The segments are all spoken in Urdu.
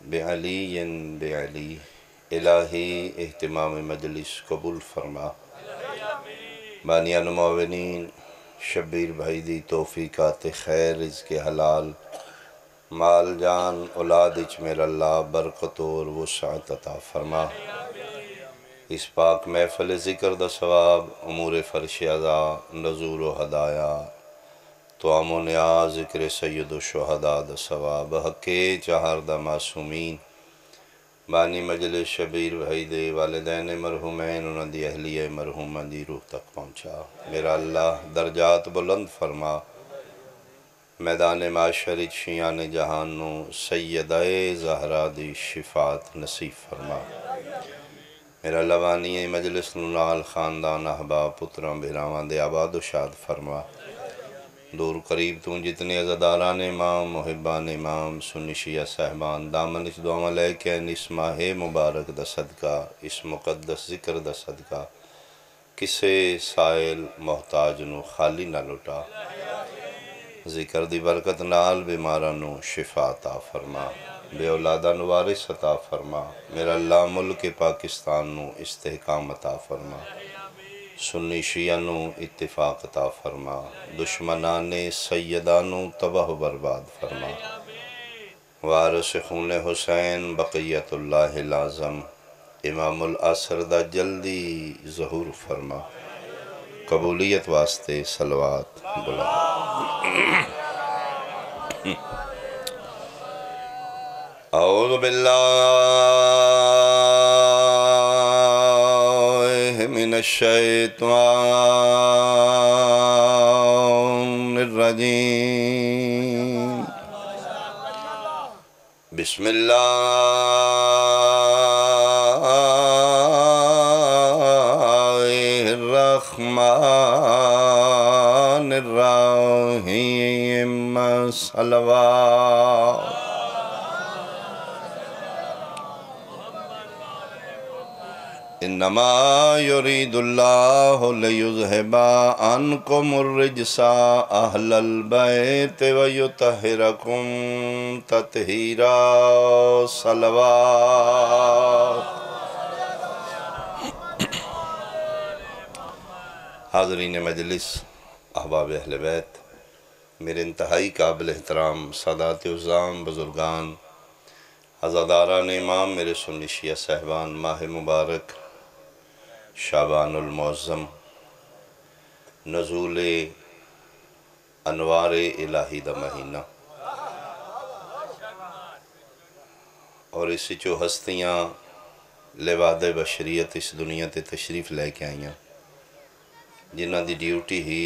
بعلی بعلی الہی اہتمام مجلس قبول فرما بانیان معاونین شبیر بھائی دی توفیقات خیر رزق حلال مال جان اولاد اچ میرا اللہ برکت اور وسعت عطا فرما اس پاک محفل ذکر دا ثواب امور فرش عزا نزول و ہدایہ توام و نیاز ذکر سید و شہداء دا ثواب حق چہار دا معصومین بانی مجلس شبیر بھائی دے والدین مرحومین انہاں دی اہلیہ مرحومہ دی روح تک پہنچا میرا اللہ درجات بلند فرما میدان معاشر شیان جہان نو سیدہ زہرا دی شفاعت نصیب فرما میرا لوانی مجلس نال خاندان احباب پتران بہراوان دے آباد و شاد فرما دور قریب توں جتنے عزاداران امام محبان امام سنی شیعہ صاحبان دامن اس دعا لے کے اس ماہ مبارک دا صدقہ اس مقدس ذکر دا صدقہ کسے سائل محتاج نو خالی نہ لٹا ذکر دی برکت نال بیمارانو شفا عطا فرما بے اولادان وارث عطا فرما میرا اللہ ملک پاکستان نو استحکام عطا فرما سنی شیعہ نو اتفاق عطا فرما دشمنان سیدانو تباہ برباد فرما وارث خون حسین بقیت اللہ لازم امام العصر دا جلدی ظہور فرما قبولیت واسطے صلوات بلند اعوذ باللہ من الشیطان الرجیم بسم اللہ الرحمن الرحیم صلوات انما يريد الله ليذهب عنكم الرجس اهل البيت ويطهركم تطهيرا صلوات حاضرین مجلس احباب اہل بیت میرے انتہائی قابل احترام سادات عظام بزرگان عزاداران امام میرے سنی شیعہ صاحبان ماہ مبارک شعبان المعظم نزول انوار الہی دا مہینہ اور اسی چو ہستیاں لباد بشریت اس دنیا تے تشریف لے کے آئیاں جنہاں دی ڈیوٹی ہی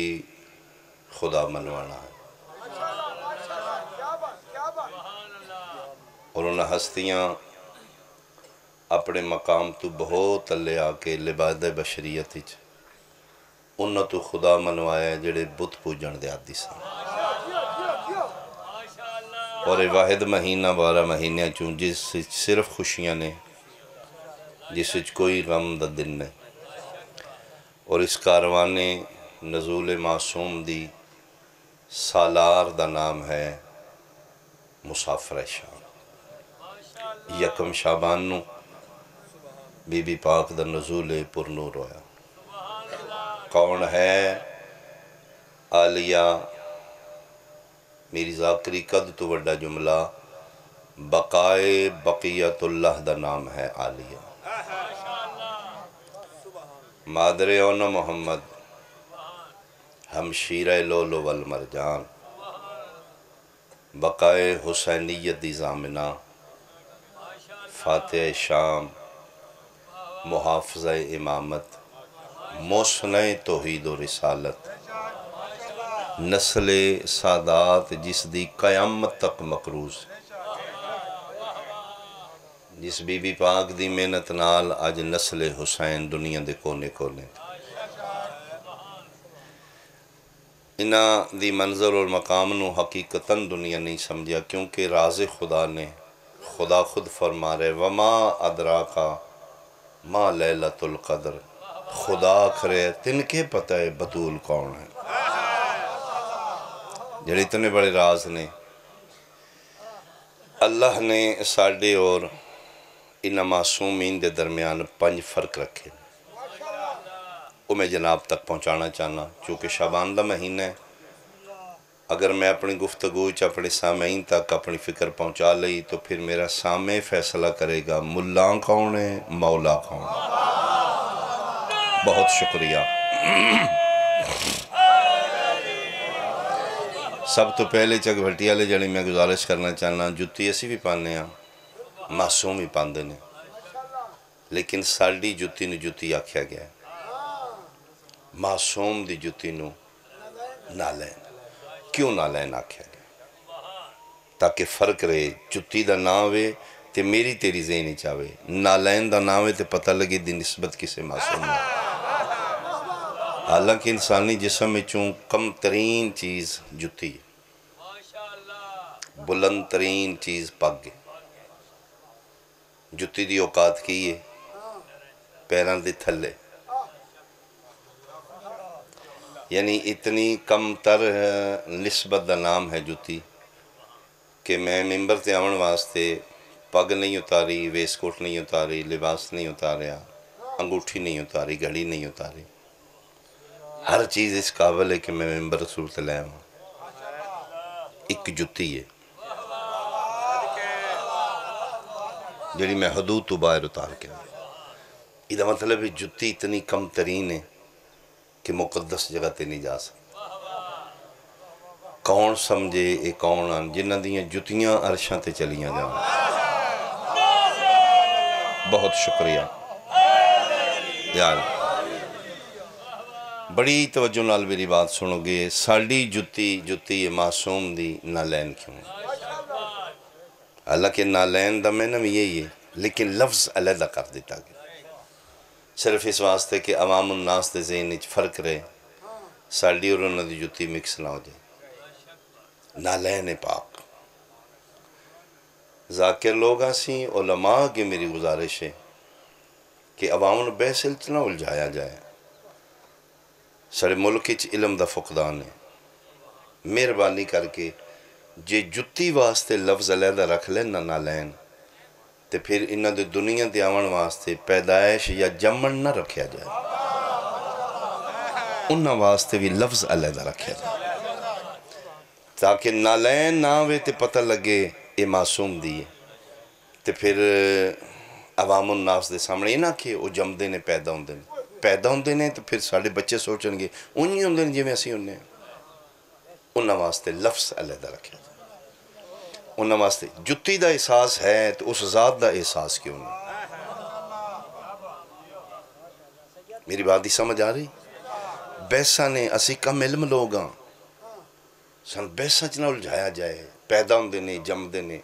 خدا منوانا ہے اور انہاں ہستیاں اپنے مقام تو بہت اللہ آکے لباد بشریت انہاں تو خدا منوایا جڑے بت پوجن دے آدھی سا اور واحد مہینہ 12 مہینے چون جس صرف خوشیاں نے جس کوئی غم دا دن نے اور اس کاروان نزول معصوم دی سالار دا نام ہے مسافر شام یکم شعبان نو بی بی پاک دا نزول پر نور ہویا کون ہے عالیہ میری ذاکری قد تو وڈا جملہ بقائے بقیت اللہ دا نام ہے عالیہ مادر اون محمد ہمشیرہ لولو والمرجان بقائے حسینیت دی زامنہ فاتح شام محافظہ امامت محسن توحید و رسالت نسل سادات جس دی قیامت تک مقروض جس بی بی پاک دی محنت نال آج نسل حسین دنیا دے کونے کونے انہاں دی منظر اور مقام نو حقیقتاً دنیا نہیں سمجھا کیونکہ راز خدا نے خدا خود فرما رہے وما ادراکا ما لیلۃ القدر خدا کرے تن کے پتہ ہے بطول کون ہے جڑے اتنے بڑے راز نے اللہ نے ساڈے اور انہاں معصومین دے درمیان 5 فرق رکھے، وہ میں جناب تک پہنچانا چاہنا، چونکہ شعبان دا مہینہ ہے۔ اگر میں اپنی گفتگو اپنے سامعین تک اپنی فکر پہنچا لئی تو پھر میرا سامع فیصلہ کرے گا ملاں کون ہے، مولا کون ہے۔ بہت شکریہ۔ سب تو پہلے چک بھٹی والے جڑی میں گزارش کرنا چاہنا، جتی اسی بھی پانے ہاں، معصوم ہی پاندے نے، لیکن ساڑی جتی نو جتی آکھیا گیا ہے، معصوم دی جتی نو نالین۔ کیوں نالین آکھیا گیا؟ تاکہ فرق رہے، جتی دا ناوے تے میری تیری ذہنی چاہوے، نالین دا ناوے تے پتہ لگی دی نسبت کسے معصوم نہ۔ حالانکہ انسانی جسم میں چون کم ترین چیز جتی ہے، بلند ترین چیز پگ ہے۔ جتی دی اوقات کی ہے پیران دی تھلے، یعنی اتنی کم تر نسبت دا نام ہے جتی کہ میں ممبر تے آمن واسطے پگ نہیں اتاری، ویس کوٹ نہیں اتاری، لباس نہیں اتاریا، انگوٹھی نہیں اتاری، گھڑی نہیں اتاری، ہر چیز اس قابل ہے کہ میں ممبر رسول تے لے ہوں۔ ایک جتی ہے جڑی میں حدود تو باہر اتار کے یہ مطلب ہے جتی اتنی کم ترین ہے کہ مقدس جگہ تے نہیں جا سکتا۔ کون سمجھے اے کون آن جنہ دیاں جتیاں عرشاں تے چلیاں جاؤں۔ بہت شکریہ یار، بڑی توجہ نال میری بات سنو گے۔ ساڑی جتی معصوم دی نالین کیوں؟ حالانکہ نالین دا میں نام یہی ہے، لیکن لفظ علیحدہ کر دیتا گیا صرف اس واسطے کہ عوام الناس دے ذہن وچ فرق رہے، ساڑی اور انہوں دی جتی مکس نہ ہو جائے۔ نالین پاک ذاکر لوگ آسی، علماء کی میری گزارش ہے کہ عوام نے بحثل نہ الجھایا جائے۔ سارے ملک اچ علم دا فقدان ہے، مہربانی کر کے جے جتی واسطے لفظ علیحدہ رکھ لینا نالین تے پھر انہاں دے دنیا دے آون واسطے پیدائش یا جمن نہ رکھیا جائے، انہاں واسطے بھی لفظ علیحدہ رکھیا جائے تاکہ نالین نہ ہوئے تے پتہ لگے اے معصوم دی ہے۔ تے پھر عوام الناس دے سامنے نہ کہ وہ جمدے نے پیدا ہوندے نے تو پھر ساڑھے بچے سوچن گے انہی ہوندے نے جی میں اسی ہوندے ہیں۔ انہاں واسطے لفظ علیحدہ رکھیا جائے، انہاں واسطے جتی دا احساس ہے تو اس ذات دا احساس کیوں نہیں؟ میری بات ہی سمجھ آ رہی؟ بیسا نے اسی کم علم لوگاں سن بیسا چنہ الجھایا جائے، پیدا ہوندے نے جمدے نے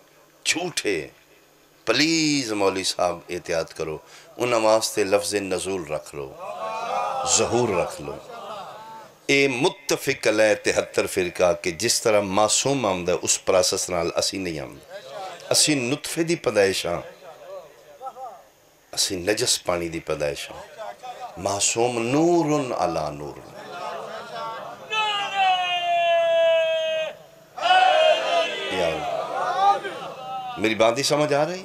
جھوٹے۔ پلیز مولی صاحب احتیاط کرو، انہاں واسطے لفظ نزول رکھ لو، ظہور رکھ لو۔ اے متفق علیہ 73 فرقہ کہ جس طرح معصوم آمدہ اس پراسس نال اسی نہیں آمدہ، اسی نطفے دی پیدائشاں، اسی نجس پانی دی پیدائشاں، معصوم نورن علی نور۔ میری بات ہی سمجھ آ رہی؟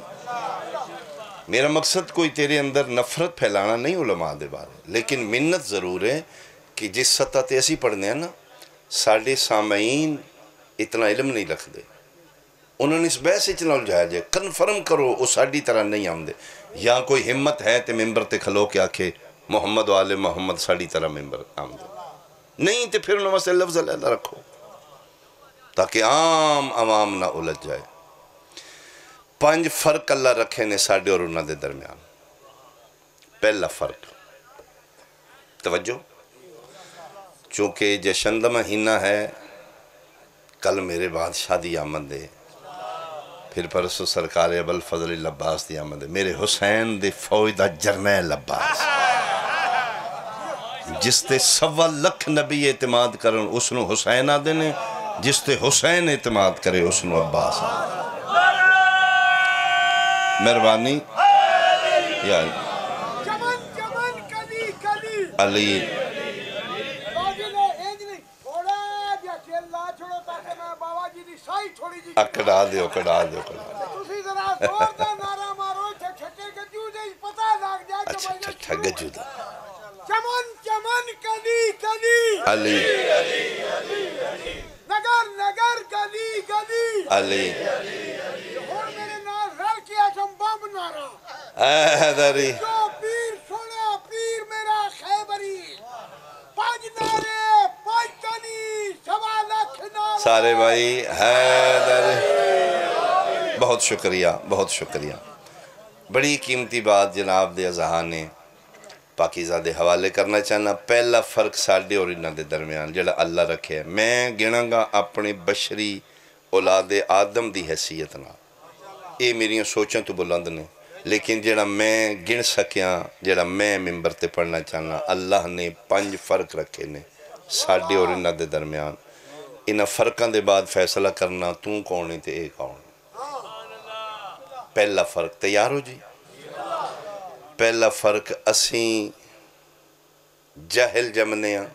میرا مقصد کوئی تیرے اندر نفرت پھیلانا نہیں علماء دے بارے، لیکن منت ضرور ہے کہ جس سطح تے اسی پڑھنے ہیں نا، ساڑھے سامعین اتنا علم نہیں رکھ دے، انہوں نے اس بحث اتنا الجھایا جائے، کنفرم کرو وہ ساڑھی طرح نہیں آمدے۔ یا کوئی ہمت ہے تے ممبر تے کھلو کے آکھے محمد و آل محمد ساڑھی طرح ممبر آمدے، نہیں تے پھر انہوں سے لفظ علیحدہ رکھو تاکہ عام عوام نہ الجھ جائے۔ 5 فرق اللہ رکھے نے ساڑھے اور انہوں دے درمیان۔ پہلا فرق توجہ، چونکہ جشن دا مہینہ ہے، کل میرے بعد شادی آمد ہے، پھر پرسو سرکار ابوالفضل العباس دی آمد ہے، میرے حسین دے فوج دا جرنیل عباس جس تے 1.25 لکھ نبی اعتماد کرن اس نو حسین آدھے نے، جس تے حسین اعتماد کرے اس نو عباس آدھے۔ مہربانی یا علی اکڑا دیو اچھا ٹھٹھا گجو دا چمن چمن کلی کلی علی نگر نگر گلی گلی علی ہون میرے نال رل کے اچھم بم نارا حیدری جو پیر سونا پیر میرا خیبری پانچ نارے پانچ تنی سوا لکھ نارا سارے بھائی حیدری بہت شکریہ بہت شکریہ بڑی قیمتی بات جناب دے اذہان نے پاکیزہ دے حوالے کرنا چاہنا پہلا فرق ساڑھے اور انہاں دے درمیان جڑا اللہ رکھے ہے میں گناں گا اپنے بشری اولاد آدم دی حیثیت نہ اے میری سوچاں تو بلند نے لیکن جڑا میں گن سکیاں جڑا میں ممبر تے پڑھنا چاہنا اللہ نے 5 فرق رکھے نے ساڑھے اور انہاں دے درمیان انہاں فرقاں دے بعد فیصلہ کرنا تو کون ہے تے اے کون پہلا فرق تیار ہو جی پہلا فرق اسیں جاہل جمنے ہیں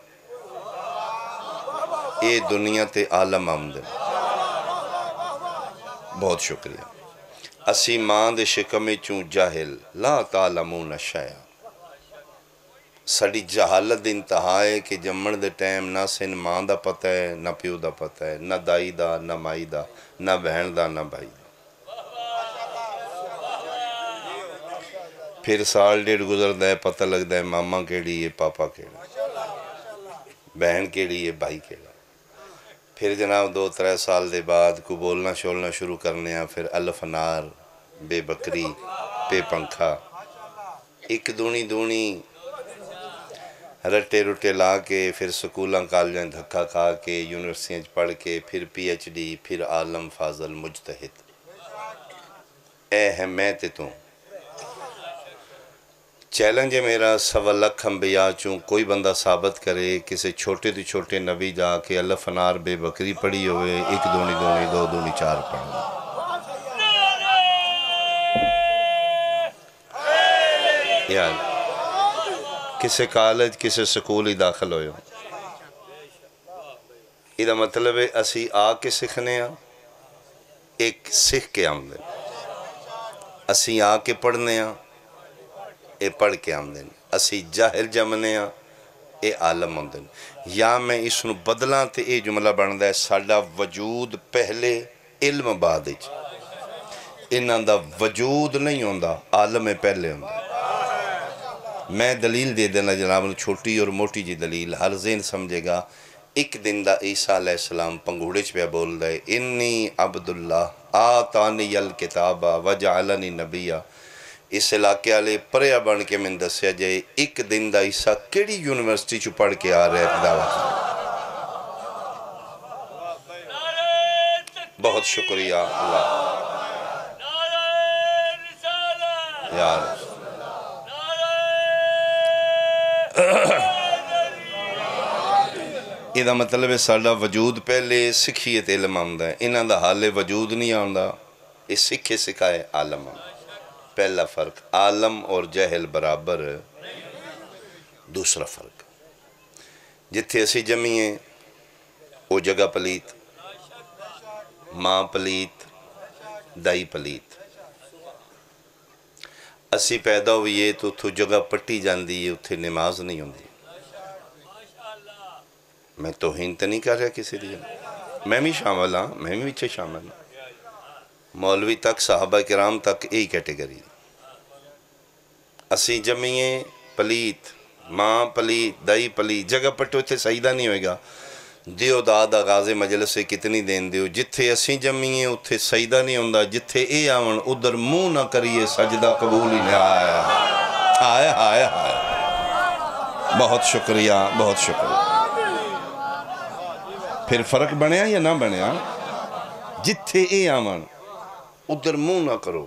اے دنیا تے عالم آمدن بہت شکریہ اسی ماں دے شکمے چون جاہل لا تعلمون شیئا سڑی جہالت انتہا ہے کہ جمن دے ٹائم نہ سن ماں دا پتہ ہے نہ پیو دا پتہ ہے نہ دائی دا نہ مائی دا نہ بہن دا نہ بھائی دا پھر سال ڈیڑھ گزر دا ہے پتہ لگ دا ہے ماما کیڑی ہے پاپا کیڑا بہن کیڑی ہے بھائی کیڑا پھر جناب 2-3 سال دے بعد کو بولنا شولنا شروع کرنے ہیں پھر الف نار بے بکری پے پنکھا ایک دونی دونی رٹے رٹے لا کے پھر سکولاں کالجاں دھکا کھا کے یونیورسٹیاں پڑھ کے پھر پی ایچ ڈی پھر عالم فاضل مجتہد اے ہے میں تے تو چیلنج ہے میرا 1.25 لاکھ انبیاء چوں کوئی بندہ ثابت کرے کسی چھوٹے تو چھوٹے نبی جا کے الف نار بے بکری پڑھی ہوئے 1 دونی دونی 2 دونی 4 پڑھنا یار کسی کالج کسی سکول ہی داخل ہوئے یہ مطلب ہے اسی آ کے سکھنے ہیں ایک سکھ کے آمدن اسی آ کے پڑھنے ہیں اے پڑھ کے آمدن اسی جاہل جمنے ہیں اے عالم آمدن یا میں اس نو بدلاں تے اے جملہ بندا ہے ساڈا وجود پہلے علم بعد وچ انہاں دا وجود نہیں ہوندا عالم پہلے ہوندا میں دلیل دے دینا جناب چھوٹی اور موٹی جی دلیل ہر ذہن سمجھے گا ایک دن دا عیسیٰ علیہ السلام پنگوڑے چ پہ بول دے انی عبداللہ آتانی الکتابہ وجعلنی نبیہ اس علاقے والے پریا بن کے میں دسیا جائے ایک دن دا عیسیٰ کیڑی یونیورسٹی چو پڑھ کے آ رہے ہیں دعویٰ بہت شکریہ اللہ یار یہ مطلب ہے ساڑھا وجود پہلے سکھیت علم آمدہ ہے انہاں دا حال وجود نہیں آمدہ یہ سکھے سکھائے عالم آمدہ پہلا فرق عالم اور جہل برابر دوسرا فرق جتھے اسی جمعی ہیں وہ جگہ پلیت ماں پلیت دائی پلیت اسی پیدا ہوئی ہے تو اتھو جگہ پٹی جاندی ہے اتھے نماز نہیں ہوندی میں توہین تو نہیں کر رہا کسی دیا میں بھی شامل ہاں میں بھی اچھے شامل ہاں مولوی تک صحابہ کرام تک یہی کیٹیگری اسی جمعیے پلیت ماں پلیت دائی پلیت جگہ پٹو تھے سجدہ نہیں ہوئے گا دیو دادا غازِ مجلس سے کتنی دین دیو جتھے اسی جمعیے اتھے سجدہ نہیں ہوندہ جتھے اے آون ادھر منہ نہ کریے سجدہ قبول ہی نہیں آیا آیا آیا آیا بہت شکریہ بہت شکریہ پھر فرق بنیا یا نہ بنیا جتھے اے آون ادھر منہ نہ کرو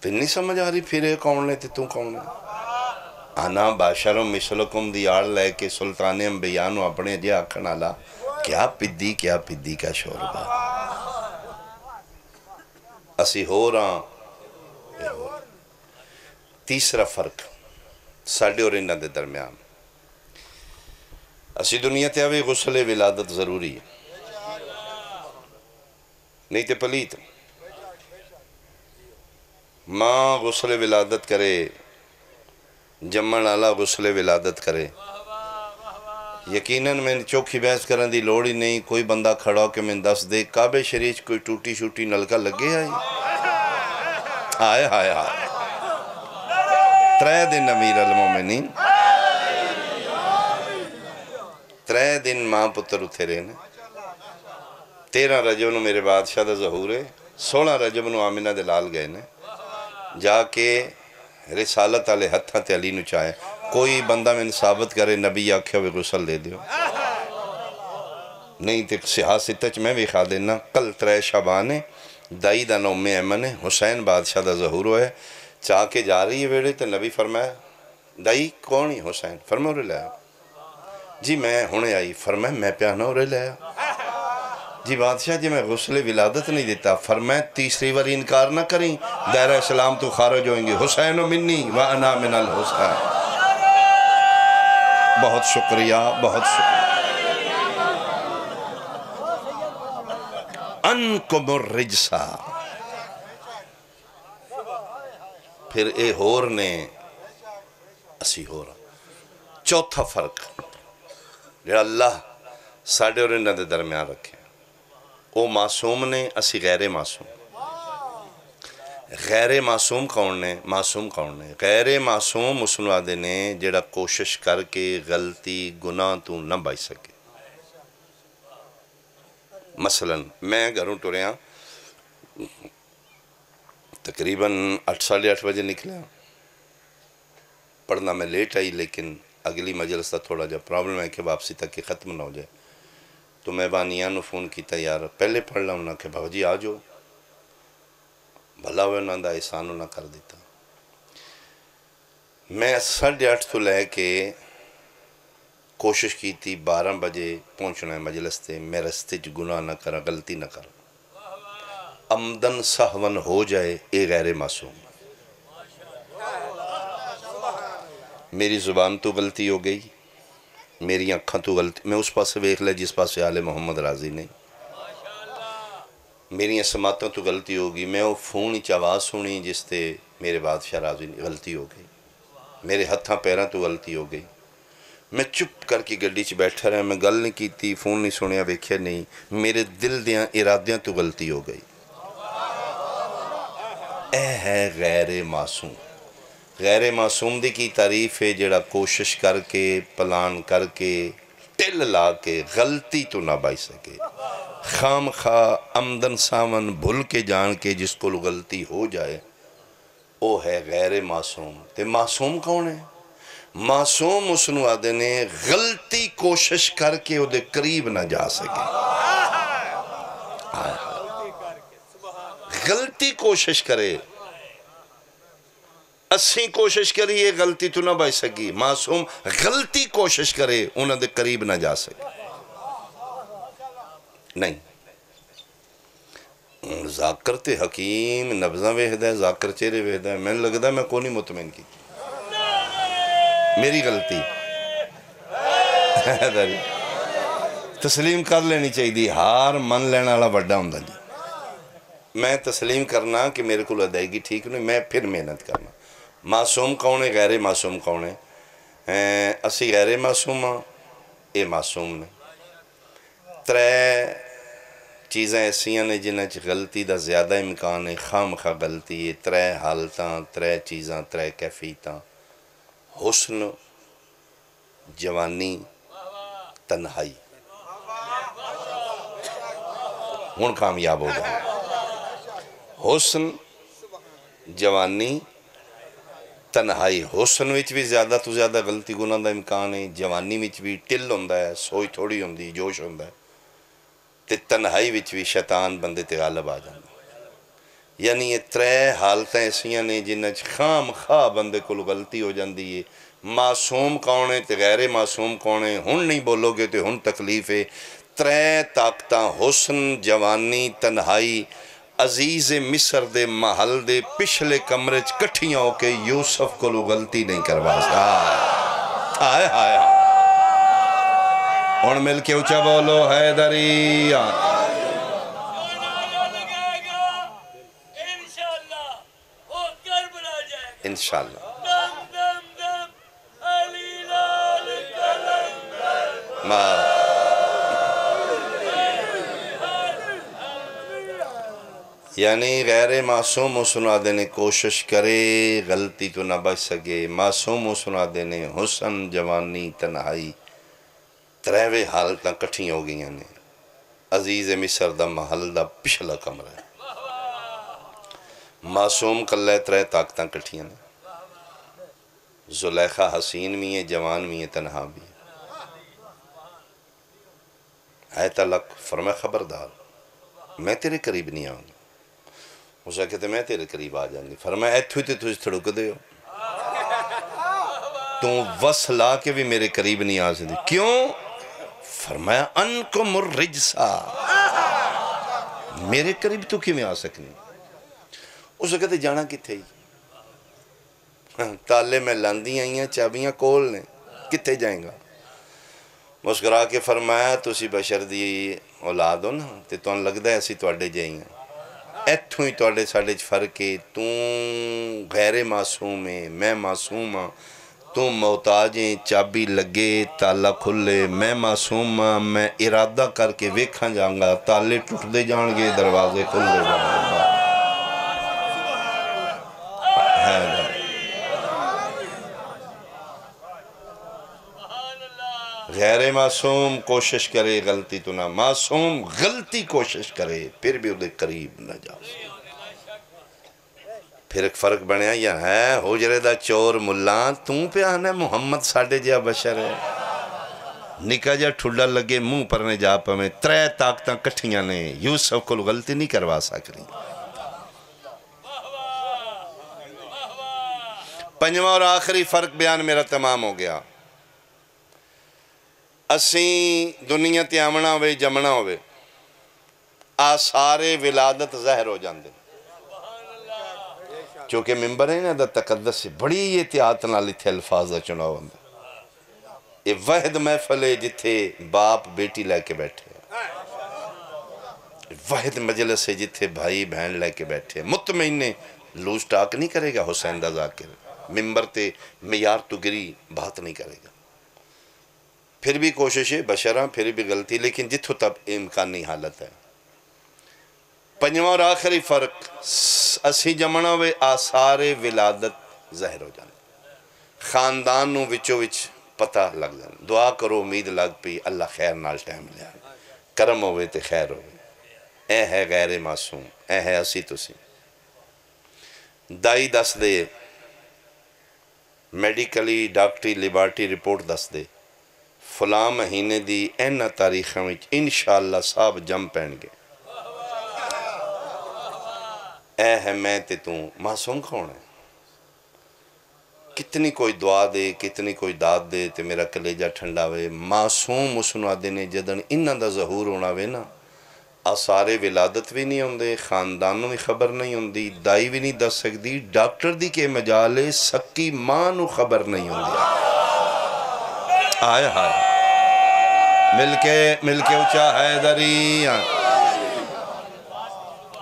پھر نہیں سمجھ آ رہی پھر اے کون لے تے تو کون لے آنا باشروں مثلکم دیار لے کے سلطان انبیانو اپنے جے آکھن آلا کیا پدی کا شوربہ اسی ہو رہا تیسرا فرق ساڑھے اور انہ دے درمیان اسی دنیا تے غسل ولادت ضروری ہے نہیں تے پلیت ماں غسل ولادت کرے جمن والا غسل ولادت کرے یقیناً میں چوکھی بحث کرنے دی لوڑ ہی نہیں کوئی بندہ کھڑا ہو کہ میں دس دے کعبے شریف کوئی ٹوٹی شوٹی نلکا لگے آئی آئے آئے آئے 3 دن امیر المومنین 3 دن ماں پتر اتھے رہنے 13 رجب نو میرے بادشاہ دا ظہور ہے 16 رجب نو آمنہ دلال گئے نے جا کے رسالت والے ہتھاں تے علی نو چاہے کوئی بندہ میں ثابت کرے نبی آکھے ہوئے غسل دے دیو نہیں تے سیاستچ میں بھی کھا دینا کل 3 شعبان ہے دائی دا نوم ایمن ہے حسین بادشاہ دا ظہور ہوئے چاہ کے جا رہی ہے ویڑے تے نبی فرمایا دائی کون ہی حسین فرمایا رہے لے آیا جی میں ہونے آئی فرمایا میں پیانا ہو رہے لے آیا جی بادشاہ جی میں غسل ولادت نہیں دیتا فرمایا تیسری بار انکار نہ کریں دائرہ اسلام تو خارج ہوئیں گے حسین و منی وَأَنَا مِنَ الْحُسَيْنِ بہت شکریہ بہت شکریہ انکم الرجسہ پھر اے ہور نے اسی ہو رہا چوتھا فرق جو اللہ ساڑھے اور انہوں دے درمیان رکھے وہ معصوم نے اسی غیر معصوم غیر معصوم کون نے معصوم کون نے غیر معصوم اس نوادے نے جڑا کوشش کر کے غلطی گناہ تو نہ بائی سکے مثلا میں گھروں ٹوریا تقریباً 8:30 بجے نکلے پڑھنا میں لیٹ آئی لیکن اگلی مجلس تا تھوڑا جا پرابلم ہے کہ واپسی تک کہ ختم نہ ہو جائے تو میں بانیانو فون کیتا یار پہلے پڑھ لا انہاں کہ بھاو جی آجو بھلا ہوئے انہاں دا احسانو نہ کر دیتا میں 8:30 تو لے کے کوشش کی تھی 12 بجے پہنچنا ہے مجلس تے میں رستے چ گناہ نہ کرا غلطی نہ کرا عمدن سہون ہو جائے اے غیر معصوم میری زبان تو غلطی ہو گئی میری آنکھاں تو غلطی میں اس پاس ویکھ لے جس پاس آل محمد راضی نہیں میری سماعتوں تو غلطی ہوگی میں وہ فون ہی آواز سنی جس تے میرے بادشاہ راضی غلطی ہو گئی میرے ہتھاں پیراں تو غلطی ہو گئی میں چپ کر کے گڈی چ بیٹھا رہا میں گل نہیں کیتی فون نہیں سنیا ویکھیا نہیں میرے دل دیاں ارادیاں تو غلطی ہو گئی اے ہے غیر معصوم غیر معصوم دی کی تعریف ہے جڑا کوشش کر کے پلان کر کے ٹل لا کے غلطی تو نہ بائی سکے خام خواہ عمدن ساون بھول کے جان کے جس کو غلطی ہو جائے وہ ہے غیر معصوم تے معصوم کون ہے معصوم اس نوادے نے غلطی کوشش کر کے وہ دے قریب نہ جا سکے غلطی کوشش کرے اسی کوشش کریے غلطی تو نہ بائی سکی معصوم غلطی کوشش کرے انہوں دے قریب نہ جا سکے نہیں ذاکر تے حکیم نبضہ ویہدہ ہے ذاکر چہرے ویہدہ ہے میں لگتا ہے میں کونی مطمئن کی میری غلطی تسلیم کر لینی چاہیے دی ہار من لینا والا بڑا ہوں جی میں تسلیم کرنا کہ میرے کو ادائیگی ٹھیک نہیں میں پھر محنت کرنا معصوم کون ہے غیر معصوم کون ہے اسی غیر معصوم ہاں اے معصوم نے 3 چیزیں ایسیاں نے جنہیں غلطی دا زیادہ امکان ہے خام خواہ غلطی ہے 3 حالتاں 3 چیزاں 3 کیفیتاں حسن جوانی تنہائی ہون کامیاب ہو جائے حسن جوانی تنہائی حسن وچ بھی زیادہ تو زیادہ غلطی گناہ دا امکان ہے جوانی وچ بھی ٹل ہوندہ ہے سوئی تھوڑی ہوندی جوش ہوندہ ہے تے تنہائی وچ بھی شیطان بندے تے غالب آ جاندہ یعنی یہ 3 حالتیں ایسیاں نے جنہیں خام خواہ بندے کو غلطی ہو جاندی ہے معصوم کون ہے تے غیر معصوم کون ہے ہن نہیں بولو گے تے ہن تکلیف ہے 3 طاقتاں حسن جوانی تنہائی عزیز مصر دے محل دے پچھلے کمرے کٹھیاں ہو کے یوسف کو غلطی نہیں کروا سکتا آئے آئے اور مل کے اچھا بولو حیدری انشاءاللہ یعنی غیر معصوم و سنا دینے کوشش کرے غلطی تو نہ بچ سکے، معصوم و سنا دینے حسن جوانی تنہائی تریوے حالتاں کٹھیں ہو گئی نے۔ عزیز مصر دا محل دا پچھلا کمرہ ہے، معصوم کلے ترے طاقتاں کٹھیاں نے، زلیخہ حسین بھی ہے، جوان بھی ہے، تنہا بھی ہے۔ آیت اللہ فرمائے خبردار میں تیرے قریب نہیں آؤں گا۔ اسے کہتے میں تیرے قریب آ جائیں گی۔ فرمایا ایتھوئی تے تجھ تھڑک دے ہو، تو وصلہ کے بھی میرے قریب نہیں آ سکتی۔ کیوں؟ فرمایا انکم الرجسہ، میرے قریب تو کیوں میں آ سکنی؟ اسے کہتے جانا کتے ہی، تالے میں لاندی آئیاں چابیاں کول نے، کتے جائیں گا؟ مسکرا کے فرمایا تسی بشر دی اولاد ہو نا، تے تو ان لگتا ہے ایسی توڑے جائیاں، ایتھوں ہی توڑے ساڑے فرق ہے، تو غیر معصوم ہے، میں معصوم ہاں، تو محتاجیں چابی لگے تالا کھلے، میں معصوم ہاں، میں ارادہ کر کے ویکھاں جاؤں گا، تالے ٹوٹ دے جان گے، دروازے کھل دے جان گے۔ غیر معصوم کوشش کرے غلطی تو نہ، معصوم غلطی کوشش کرے پھر بھی ادھے قریب نہ جا۔ پھر ایک فرق بنیا یا ہے حجرے دا چور ملان توں پہ آنا محمد ساڑھے جا بشر ہے، نکا جا ٹھڈا لگے منہ پرنے جا پہ ترے طاقتاں کٹھیاں نے، یوسف کو غلطی نہیں کروا سکری۔ پنجواں اور آخری فرق بیان میرا تمام ہو گیا۔ اسیں دنیا تے آمنا ہوئے جمنا ہوئے آثار ولادت ظاہر ہو جاندے، چونکہ ممبر ہے نا دا تقدس سے بڑی احتیاط نال اتھے الفاظ دا چناؤ ہوندے۔ یہ واحد محفل ہے جتھے باپ بیٹی لے کے بیٹھے، واحد مجلس ہے جتھے بھائی بہن لے کے بیٹھے، مطمئن نے لوز ٹاک نہیں کرے گا حسین دا ذاکر، ممبر تے معیار تو گری بات نہیں کرے گا، پھر بھی کوشش ہے بشرہ پھر بھی غلطی، لیکن جتھو تب امکانی حالت ہے۔ پنجواں اور آخری فرق اسی جمنا ہوئے آثار ولادت ظاہر ہو جانے، خاندان نو وچو وچ پتہ لگ جانے۔ دعا کرو امید لگ پی اللہ خیر نال ٹائم لیا، کرم ہوئے تے خیر ہوئے۔ اے ہے غیر معصوم، اے ہے اسی تسی دائی دس دے، میڈیکلی ڈاکٹری لیبارٹری رپورٹ دس دے فلاں مہینے دی اینہ تاریخیں وچ انشاءاللہ صاحب جم پہن گے۔ اے ہے میں تے توں معصوم کون ہے؟ کتنی کوئی دعا دے کتنی کوئی داد دے تے میرا کلیجہ ٹھنڈا وے، معصوم اسنوا دینے جدن انہ دا ظہور ہونا وے نا، آثار ولادت بھی نہیں ہوندے، خاندانوں بھی خبر نہیں ہوندی، دائی بھی نہیں دس سکتی، ڈاکٹر دی کے مجالے سکی ماں نو خبر نہیں ہوندی۔ آئے ہائے مل کے اچھا حیدری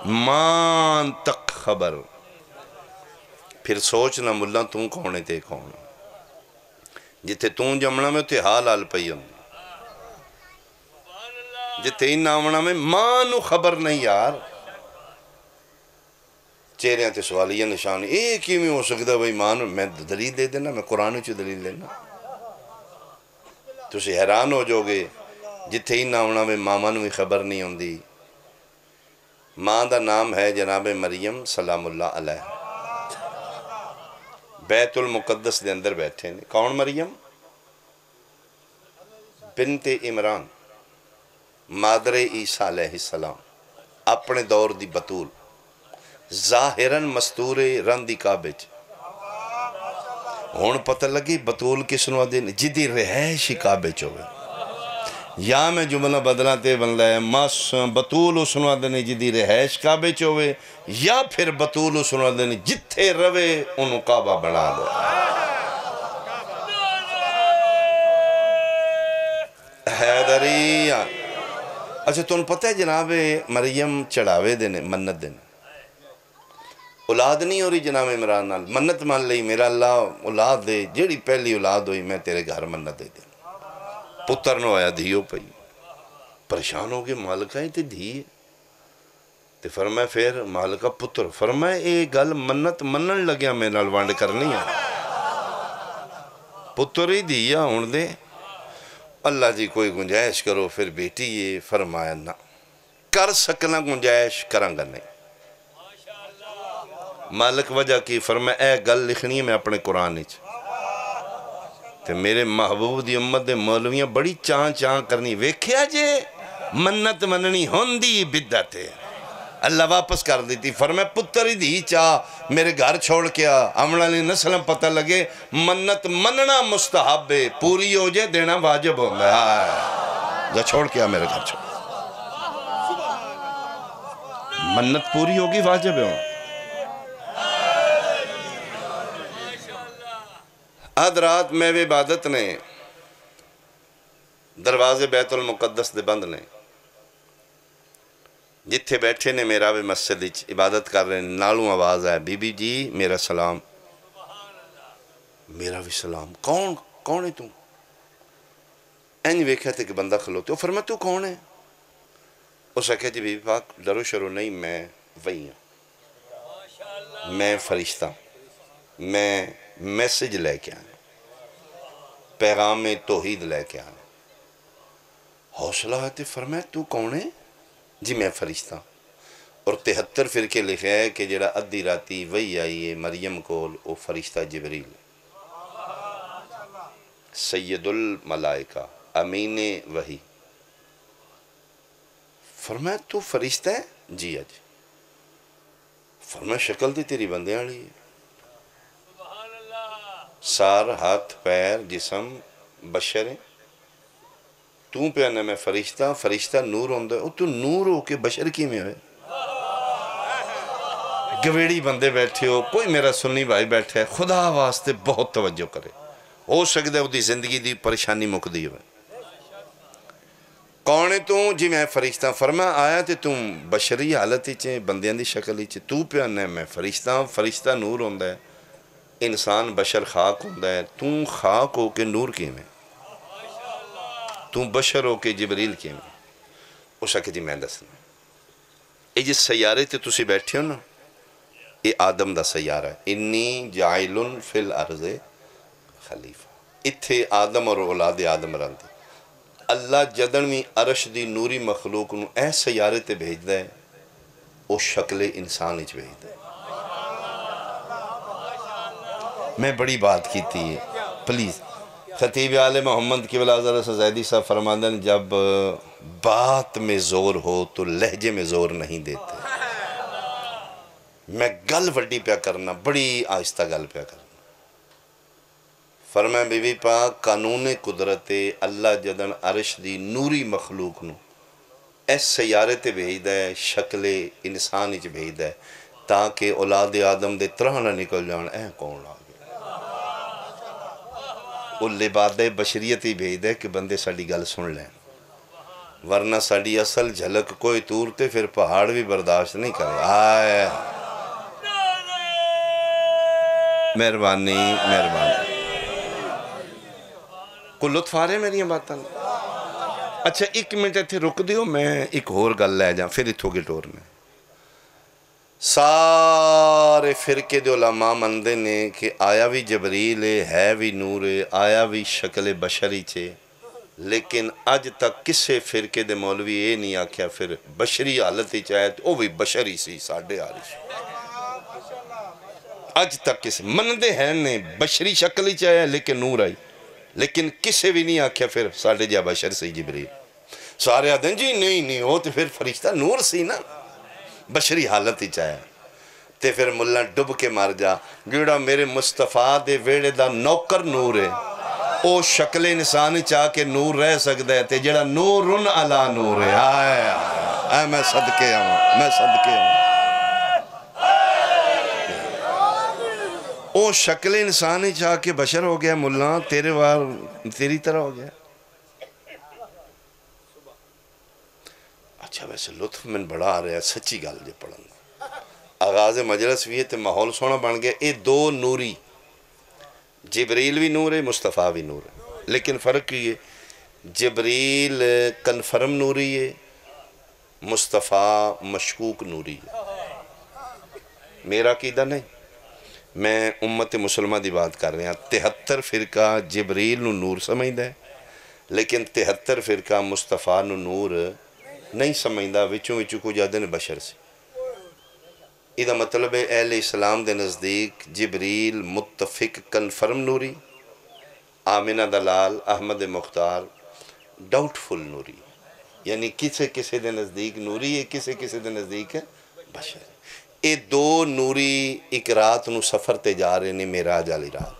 ماں تک خبر، پھر سوچنا ملہ توں کونے تے کون، جتے توں جمنا میں تے حال حال پئی ہوں، جتے ان نامنا میں ماں نو خبر نہیں یار، چہرے تے سوالیہ نشان ایک ہی میں ہو سکتا بھئی ماں نو، میں دلیل دے دینا، میں قرآن چو دلیل دینا، تو اسے حیران ہو جو گے جتے ان نامنا میں ماما نو خبر نہیں ہوں دی۔ ماں دا نام ہے جناب مریم سلام اللہ علیہ، بیت المقدس دے اندر بیٹھے ہیں۔ کون مریم؟ بنت عمران، مادر عیسیٰ علیہ السلام، اپنے دور دی بطول، ظاہراً مستور رندی کعبے، ہون پتہ لگی بطول کس نو دین جدی رہائشی کعبے چوئے، یا میں جملہ بدلاتے بن لائے بطول اسنوا دینے جدی رہائش کعبے چوئے، یا پھر بطول اسنوا دینے جتھے روے انہوں کعبہ بنا دے۔ حیدری اچھا تون پتہ ہے جناب مریم چڑھاوے دینے منت دینے، اولاد نہیں ہو رہی جناب عمران نال، منت مان لئی میرا اللہ اولاد دے، جیڑی پہلی اولاد ہوئی میں تیرے گھر منت دے دیں۔ پتر نو آیا دھیو پئی، پریشان ہو گئے مالکہ تے دھی ہے تے فرمایا پھر مالکہ پتر، فرمایا اے گل منت منن لگیا میں نال وانڈ کرنی ہے، پتر ہی دھیا ہون دے، اللہ جی کوئی گنجائش کرو پھر بیٹی یہ، فرمایا نہ کر سکنا گنجائش کرانگا نہیں۔ مالک وجہ کی، فرمایا اے گل لکھنی ہے میں اپنے قرآن اچ تے میرے محبوب دی امت دے مولویاں بڑی چاں چاں کرنی، ویکھیا جے منت مننی ہوندی بدعت ہے، اللہ واپس کر دیتی۔ فرمایا پتر ہی دی چاہ میرے گھر چھوڑ کیا، آمنا لی نسلم پتہ لگے منت مننا مستحب ہے، پوری ہو جائے دینا واجب ہوندہ ہے، جا چھوڑ کیا میرے گھر چھوڑ، منت پوری ہوگی واجب ہے۔ آدھ رات میں عبادت نے دروازے بیت المقدس دے بند نے، جتھے بیٹھے نے میرا بھی مسجد عبادت کر رہے ہیں، نالوں آواز ہے بی بی جی میرا سلام، میرا بھی سلام، کون ہے تم؟ اینی ویکھا تھے کہ بندہ کھلوتے، فرمایا تو کون ہے؟ اس نے کہا جی بی بی پاک ڈرو شروع نہیں، میں وہی ہوں، میں فرشتہ، میں میسج لے کے آیا، پیغام توحید لے کے آیا۔ حوصلہ آتے، فرمایا تو کون ہے؟ جی میں فرشتہ، اور 73 فرقے لکھے ہے کہ جڑا ادھی راتی وہی آئی ہے مریم کول، او فرشتہ جبریل، سید الملائکہ، امین وحی۔ فرمایا تو فرشتہ ہے؟ جی اج۔ فرمایا شکل دی تیری بندے آڑی ہے، سار ہاتھ پیر جسم بشر ہیں، تو پیانا میں فرشتہ، فرشتہ نور ہوندہ ہے، تو نور ہو کے بشر کی میں ہوئے؟ گویڑی بندے بیٹھے ہو، کوئی میرا سنی بھائی بیٹھے ہے، خدا واسطے بہت توجہ کرے، ہو سکتا ہے وہ دی زندگی دی پریشانی مک دی ہوئے۔ کون ہے تو؟ جی میں فرشتہ۔ فرمایا آیا تے تم بشری حالت ہی چیں، بندیاں دی شکل ہی چیں، تو پیانا میں فرشتہ، فرشتہ نور ہوندہ ہے، انسان بشر خاک ہوندہ ہے، تم خاک ہو کے نور کی میں، تم بشر ہو کے جبریل کی میں۔ اس کہ جی میں دسنا، یہ جس سیارے تے تسی بیٹھے ہو نا، یہ آدم دا سیارہ ہے، انی جائلن فی الارض خلیفہ، اتھے آدم اور اولاد آدم رہندے، اللہ جدنوی عرش دی نوری مخلوق نو اے سیارے تے بھیج دے، او شکل انسان اچ بھیج دے۔ میں بڑی بات کی تھی، پلیز خطیب آل محمد کی ولا حضرت زیدی صاحب فرماندن، جب بات میں زور ہو تو لہجے میں زور نہیں دیتے۔ میں گل وڈی پیا کرنا، بڑی آہستہ گل پیا کرنا۔ فرمائے بی بی پاک قانون قدرت اللہ جدن عرش دی نوری مخلوق نو ایس سیارے تے بھیج دے، شکل انسان اچ بھیج دے، تاکہ اولاد آدم دے طرح نہ نکل جان، اے کون آگے وہ لباد بشریت ہی بھیج دے کہ بندے ساڑی گل سن لیں، ورنہ ساڑی اصل جھلک کوئی تورتے پھر پہاڑ بھی برداشت نہیں کرے۔ آئے مہربانی مہربانی، کوئی لطف آ رہے میری باتاں؟ اچھا ایک منٹ اتھے رک دیو، میں ایک اور گل لے جاؤں پھر اتھو گے ٹور میں۔ سارے فرقے دے علماء مندے نے کہ آیا بھی جبریل ہے بھی نور، آیا بھی شکل بشری چھے، لیکن اج تک کسے فرقے دے مولوی یہ نہیں آکھیا پھر بشری حالت ہی چاہے تو وہ بھی بشری سی ساڑھے آ رہی سی، اج تک کسے مندے ہیں نے بشری شکل ہی چاہے لیکن نور آئی، لیکن کسے بھی نہیں آکھیا پھر ساڑھے جا بشر سی جبریل۔ سارے آدھیں جی نہیں ہو تو پھر فرشتہ نور سی نا، بشری حالت ہی چاہے تے پھر ملہ ڈب کے مار جا، جوڑا میرے مصطفیٰ دے ویڑے دا نوکر نور ہے، او شکل انسانی چاہ کے نور رہ سکتا ہے تے جڑا نورن علا نور ہے۔ آئے میں صدقے ہوں، میں صدقے ہوں، او شکل انسانی چاہ کے بشر ہو گیا، ملہ تیری طرح ہو گیا۔ اچھا ویسے لطف میں بڑا آ رہا ہے، سچی گال جے پڑھن، آغاز مجلس بھی ہے تو ماحول سونا بن گیا. یہ دو نوری جبریل بھی نور ہے مصطفیٰ بھی نور ہے, لیکن فرق یہ ہے جبریل کنفرم نوری ہے, مصطفیٰ مشکوک نوری ہے. میرا عقیدہ نہیں, میں امت مسلمہ دی بات کر رہے ہیں. 73 فرقہ جبریل نو نور سمجھدا ہے, لیکن 73 فرقہ مصطفیٰ نو نور نہیں سمجھدا. وچوں کو جاتے ہیں بشر سے. یہ مطلب ہے اہل اسلام دے نزدیک جبریل متفق کنفرم نوری, آمنہ دلال احمد مختار ڈاؤٹ فل نوری, یعنی کسے دے نزدیک نوری ہے, کسے دے نزدیک بشر ہے. یہ دو نوری ایک رات نو سفر تے جا رہے نے معراج والی رات.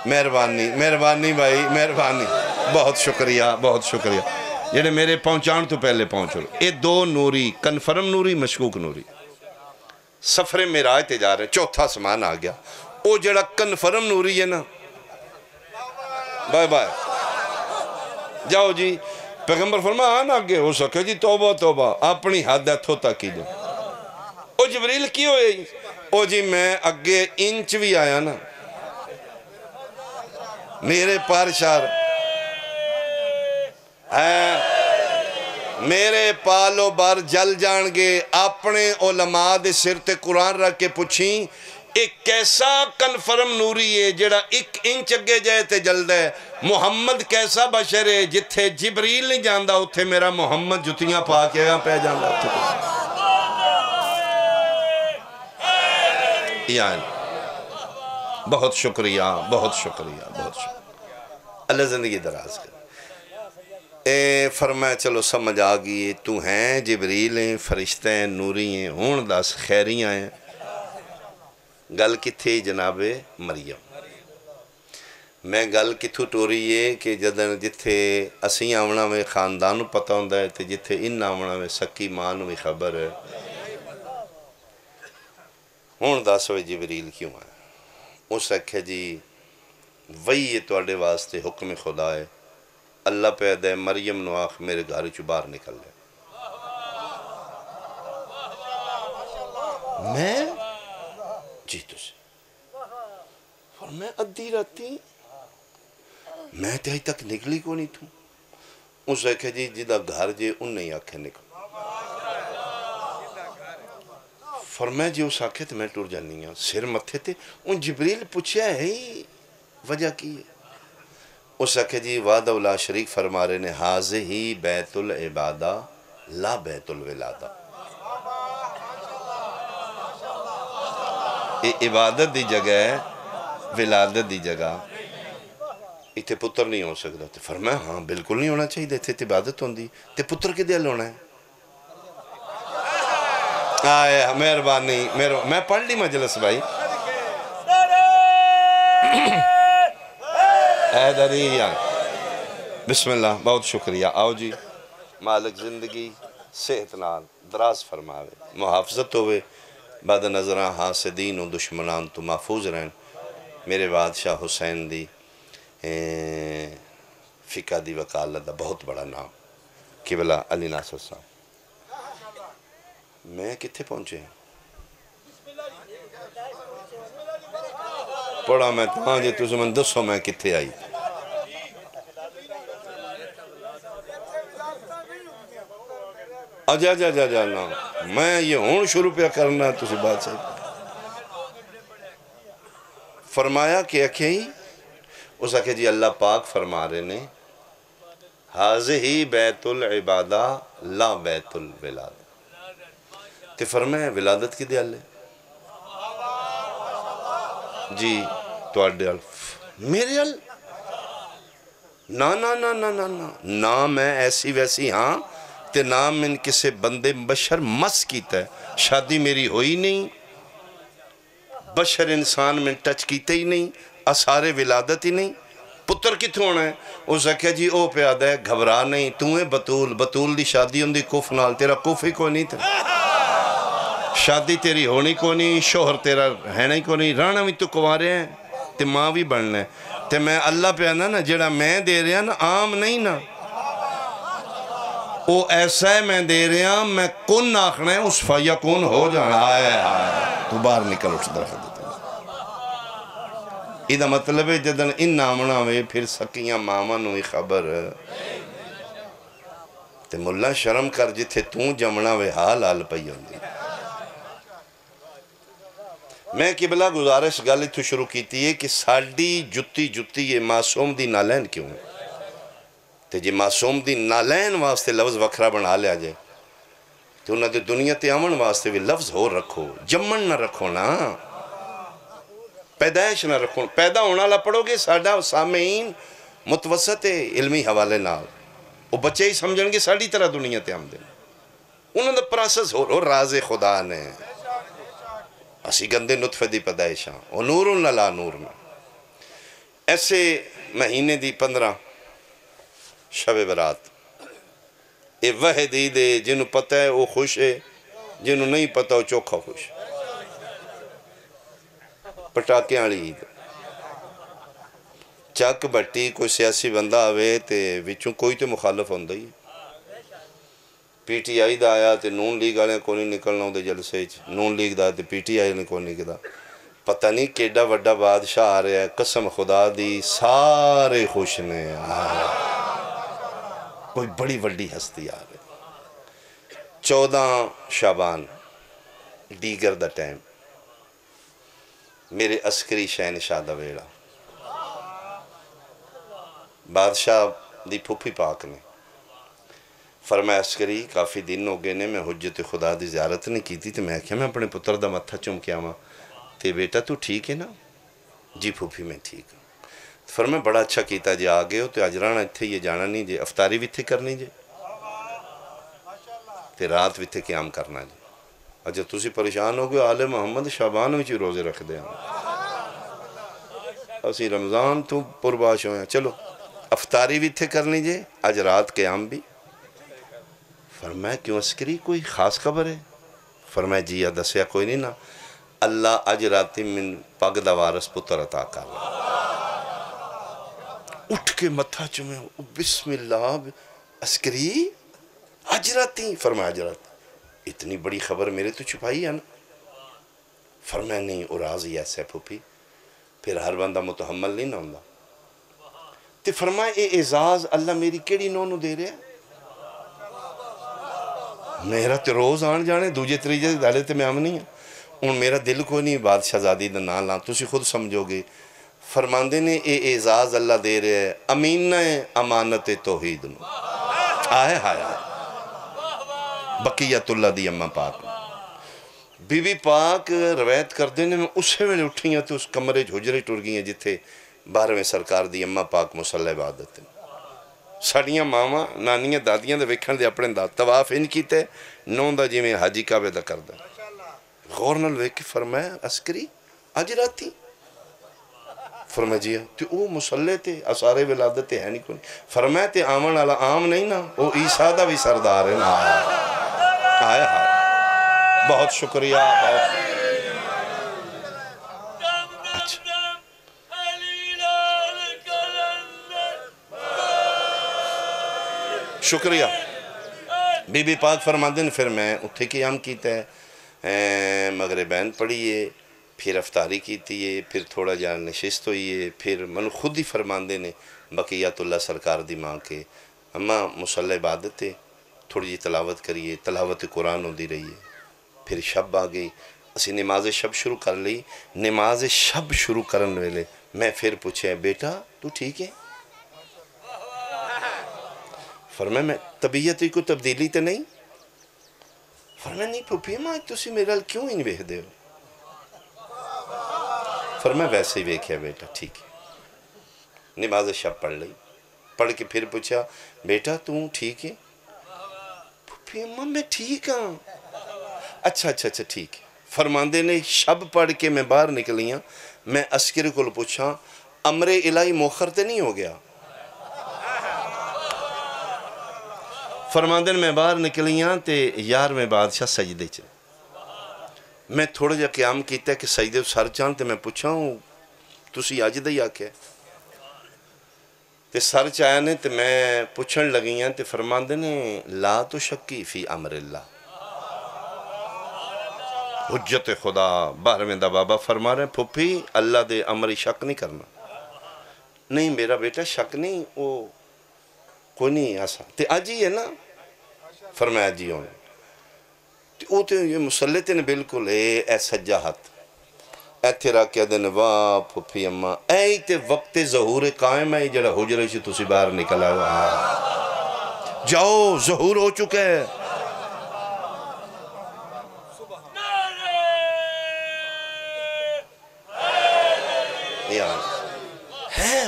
مہربانی بھائی, مہربانی, بہت شکریہ جڑے میرے پہنچان تو پہلے پہنچو. یہ دو نوری کنفرم نوری مشکوک نوری سفر معراج تے جا رہے ہیں. چوتھا آسمان آ گیا. وہ جڑا کنفرم نوری ہے نا, بائے بائے جاؤ جی. پیغمبر فرمایا آنا آگے ہو سکے جی توبہ اپنی حد اتھو تک ہی جائے. او جبریل کی ہوئے جی؟ او جی میں اگے انچ بھی آیا نا, میرے پارشار میرے پالو بار جل جان گے. اپنے علماء دے سر تے قرآن رکھ کے پوچھیں ایک کیسا کنفرم نوری ہے جڑا 1 انچ اگے جائے تے جلد ہے. محمد کیسا بشر ہے جتھے جبریل نہیں جاندہ اتھے میرا محمد جتیاں پا کے گا پہ جاندہ. یعنی بہت شکریہ اللہ زندگی دراز کر. فرمایا چلو سمجھ آگئی, تو ہیں جبریل ہیں, فرشتے ہیں, نوری ہیں, ہون دس خیریاں ہیں. گل کتھے جناب مریم, میں گل کتھو ٹوری ہے کہ جتھے اسیں آونا میں خاندان پتہ ہوندہ ہے تے جتھے ان آونا میں سکی ماں میں خبر ہے. ہون دس ہوئے جبریل کیوں ہے؟ اس رکھے جی وہی یہ توڑے واسطے حکم خدا ہے. اللہ پیدا ہے مریم نو آخ میرے گھر چو باہر نکل لے. میں جی تو سے اور میں ادھی راتی میں تہی تک نکلی کو نہیں تھوں. اس رکھے جی جدہ گھر جے ان نہیں آکھے نکل. فرمائے جی اس آکھے تو میں ٹور جانی ہوں سر متھے تھے. ان جبریل پوچھیا ہے ہی وجہ کی ہے. اس آکھے جی وعدہ لا شریک فرما رہے نے حاضی بیت العبادہ لا بیت الولادہ. یہ عبادت دی جگہ ہے, ولادت دی جگہ. اتھے پتر نہیں ہو سکتا. فرمایا ہاں بالکل نہیں ہونا چاہیے, اتھے عبادت ہوندی تے پتر کے دل ہونا ہے. آئے مہربانی میں پڑھ لی مجلس بھائی. بسم اللہ, بہت شکریہ. آؤ جی, مالک زندگی صحت نال دراز فرماوے, محافظت ہوئے, بعد نظران حاسدین و دشمنان تو محفوظ رہن. میرے بادشاہ حسین دی فقہ دی وکالت دا بہت بڑا نام قبلہ علی ناصر صاحب. میں کتھے پہنچے ہیں پڑھا میں تاں جے تو زمن دسو میں کتھے آئی. جا نا میں یہ ہون شروع پہ کرنا تسی بات سے. فرمایا کہ اکھیں اس آکھے جی اللہ پاک فرما رہے نے حاضی بیت العبادہ لا بیت الولادہ. تے فرمایا ولادت کی دے اللہ جی تو اڈے میرے ال نا میں ایسی ویسی ہاں تے نام من کسے بندے بشر مس کیتا ہے. شادی میری ہوئی نہیں, بشر انسان میں ٹچ کیتے ہی نہیں, اثار ولادت ہی نہیں. پتر کتھوں ہونا ہے؟ اس آکھیا جی او پیادہ ہے گھبرا نہیں, تو ہے بطول دی شادی ہوندی کف نال, تیرا کف ہی کوئی نہیں تھا. شادی تیری ہونی کو نہیں, شوہر تیرا ہے نہیں کو نہیں, رانا بھی تو کوارے ہیں تے ماں بھی بڑھنا ہے. تے میں اللہ پہ آنا نا جڑا میں دے رہا نا عام نہیں نا, وہ ایسا ہے میں دے رہا ہوں میں کن آخنا ہے اس فیکون ہو جانا ہے تو باہر نکل اٹھ درخت دیتے یہ مطلب ہے جدن ان نامنا ہوئے پھر سکیاں ماما نوی خبر تے ملا شرم کر جتھے توں جمنا ہوئے حال حال پئی ہوندی میں قبلہ گزارش گل تو شروع کیتی ہے کہ ساڑی جتی یہ معصوم دی نالین کیوں ہے تے جی معصوم دی نالین واسطے لفظ وکھرا بنا لیا جائے تو انہاں دے دنیا تے امن واسطے بھی لفظ ہو رکھو جمن نہ رکھو نا پیدائش نہ رکھو پیدا ہونا لا پڑھو گے ساڑھا سامعین متوسط علمی حوالے نال وہ بچے ہی سمجھن گے ساڑھی طرح دنیا تے ہم دیں انہوں نے پراسس ہو راز خدا نے اسی گندے نطفے دی پیدائش ہاں وہ نور لا نور میں ایسے مہینے دی 15 شب برات اے وحد عید ہے جنہوں پتہ ہے وہ خوش ہے جنہوں نہیں پتہ وہ چوکھا خوش پٹاکے آلی عید چک بٹی کوئی سیاسی بندہ آوے تے وچوں کوئی تے مخالف ہوندہ ہی پی ٹی آئی دا آیا تے نون لیگ آلے کو نہیں نکلنا ہوں دے جلسے نون لیگ دا تے پی ٹی آئی نے کو نہیں کدا پتہ نہیں کیڈا وڈا بادشاہ آ رہا ہے قسم خدا دی سارے خوش نے کوئی بڑی وڈی ہستی آ رہے 14 شعبان دیگر دا ٹائم میرے عسکری شہنشاہ دا ویڑا بادشاہ دی پھوپھی پاک نے فرمایا عسکری کافی دن ہو گئے نے میں حجت خدا دی زیارت نہیں کی تھی تو میں کہا میں اپنے پتر دا متھا چوم کے آواں تے بیٹا تو ٹھیک ہے نا جی پھوپھی میں ٹھیک ہوں فرمایا بڑا اچھا کیتا جی آگے ہو تو اجرانا اتھے یہ جانا نہیں جے افطاری بھی اتھے کرنی جے تے رات بھی اتھے قیام کرنا جے اچھا تسی پریشان ہو گئے آل محمد شعبان وچ روزے رکھ دے اسی رمضان تو پرباش ہویا چلو افطاری بھی اتھے کرنی جے آج رات قیام بھی فرمایا کیوں عسکری کوئی خاص خبر ہے فرمایا جی یا دسیا کوئی نہیں نا اللہ اج راتی من پگ دا وارث پتر عطا کر اٹھ کے متھا چومے بسم اللہ عسکری اج راتی فرمایا اج راتی اتنی بڑی خبر میرے تو چھپائی ہے نا فرمایا نہیں اور راز ہی ایسا ہے پھوپھی پھر ہر بندہ متحمل نہیں نہ ہوندہ تے فرمایا اے اعزاز اللہ میری کیڑی نونو دے رہے ہیں میرا تے روز آن جانے دوجے تریجے دالے تے میں آم نہیں ہیں ان میرا دل کوئی نہیں بادشاہ زادی دا نام لان تسی خود سمجھو گے فرماندے نے اے اعزاز اللہ دے رہے ہیں امین امانت توحید نو آئے ہائے بقیت اللہ دی اممہ پاک بی بی پاک روایت کر دینے میں اسے ویلے اٹھی ہیں تو اس کمرے جھجرے ٹر گئی ہیں جتھے 12ویں سرکار دی اممہ پاک مسلح عبادت ہیں ساڑیاں ماما نانیاں دادیاں دے ویکھن دے اپنے دا طواف ان کیتے نون دا جی میں حاجی کعبے دا کر دا غور نال ویکھ کے فرمایا عسکری آج راتی فرمایا جی تو او مسلح تے اسارے ولادت تے ہے نہیں کوئی فرمایا تے آمن والا عام نہیں نا او عیسیٰ دا بھی سردار ہے نا آیا بہت شکریہ بہت شکریہ بی بی پاک فرماندن پھر میں اتھے قیام کیتا ہے مغربین پڑھیے پھر افطاری کیتی ہے پھر تھوڑا جا نشست ہوئی ہے پھر من خود ہی فرماندے نے بقیت اللہ سرکار دی ماں کے اماں مسلح عبادت ہے تھوڑی جی تلاوت کریے تلاوت قرآن ہوندی رہی ہے پھر شب آ گئی اسی نماز شب شروع کر لی نماز شب شروع کرن ویلے میں پھر پوچھے بیٹا تو ٹھیک ہے فرمایا میں طبیعت کو تبدیلی تے نہیں فرمایا نہیں پھوپھی ماں تسی میرا کیوں ہی نہیں ویکھ دے ہو فرمایا ویسے ہی ویکھیا بیٹا ٹھیک ہے نماز شب پڑھ لئی پڑھ کے پھر پوچھا بیٹا تو ٹھیک ہے پھوپھی ماں میں ٹھیک ہاں اچھا ٹھیک ہے فرماندے نے شب پڑھ کے میں باہر نکلیاں میں عسکری کو پوچھا امر الہی موخر تے نہیں ہو گیا فرماندن میں باہر نکلیاں تے یار میں بادشاہ سجدے چلے میں تھوڑا جا قیام کیتا ہے کہ سجدے سر چاند تے میں پوچھا ہوں تسی آج دا ہی آکے تے سر چاہے نے تے میں پوچھن لگی ہیں تے فرماندے نے لا تو شکی فی امر اللہ، حجت خدا 12ویں دا بابا فرما رہے ہیں پھپھی اللہ دے امر شک نہیں کرنا. نہیں میرا بیٹا شک نہیں، وہ کوئی نہیں ایسا تے آج ہی ہے نا. فرمایا جی ہونے وہ تو یہ مسلط نے بالکل اے سجا ہاتھ ایتھے رکھ کے دن واہ پھپھی اماں اے تے وقت ظہور قائم ہے جڑا حجرے سے تسی باہر نکلا ہوا جاؤ ظہور ہو چکا ہے.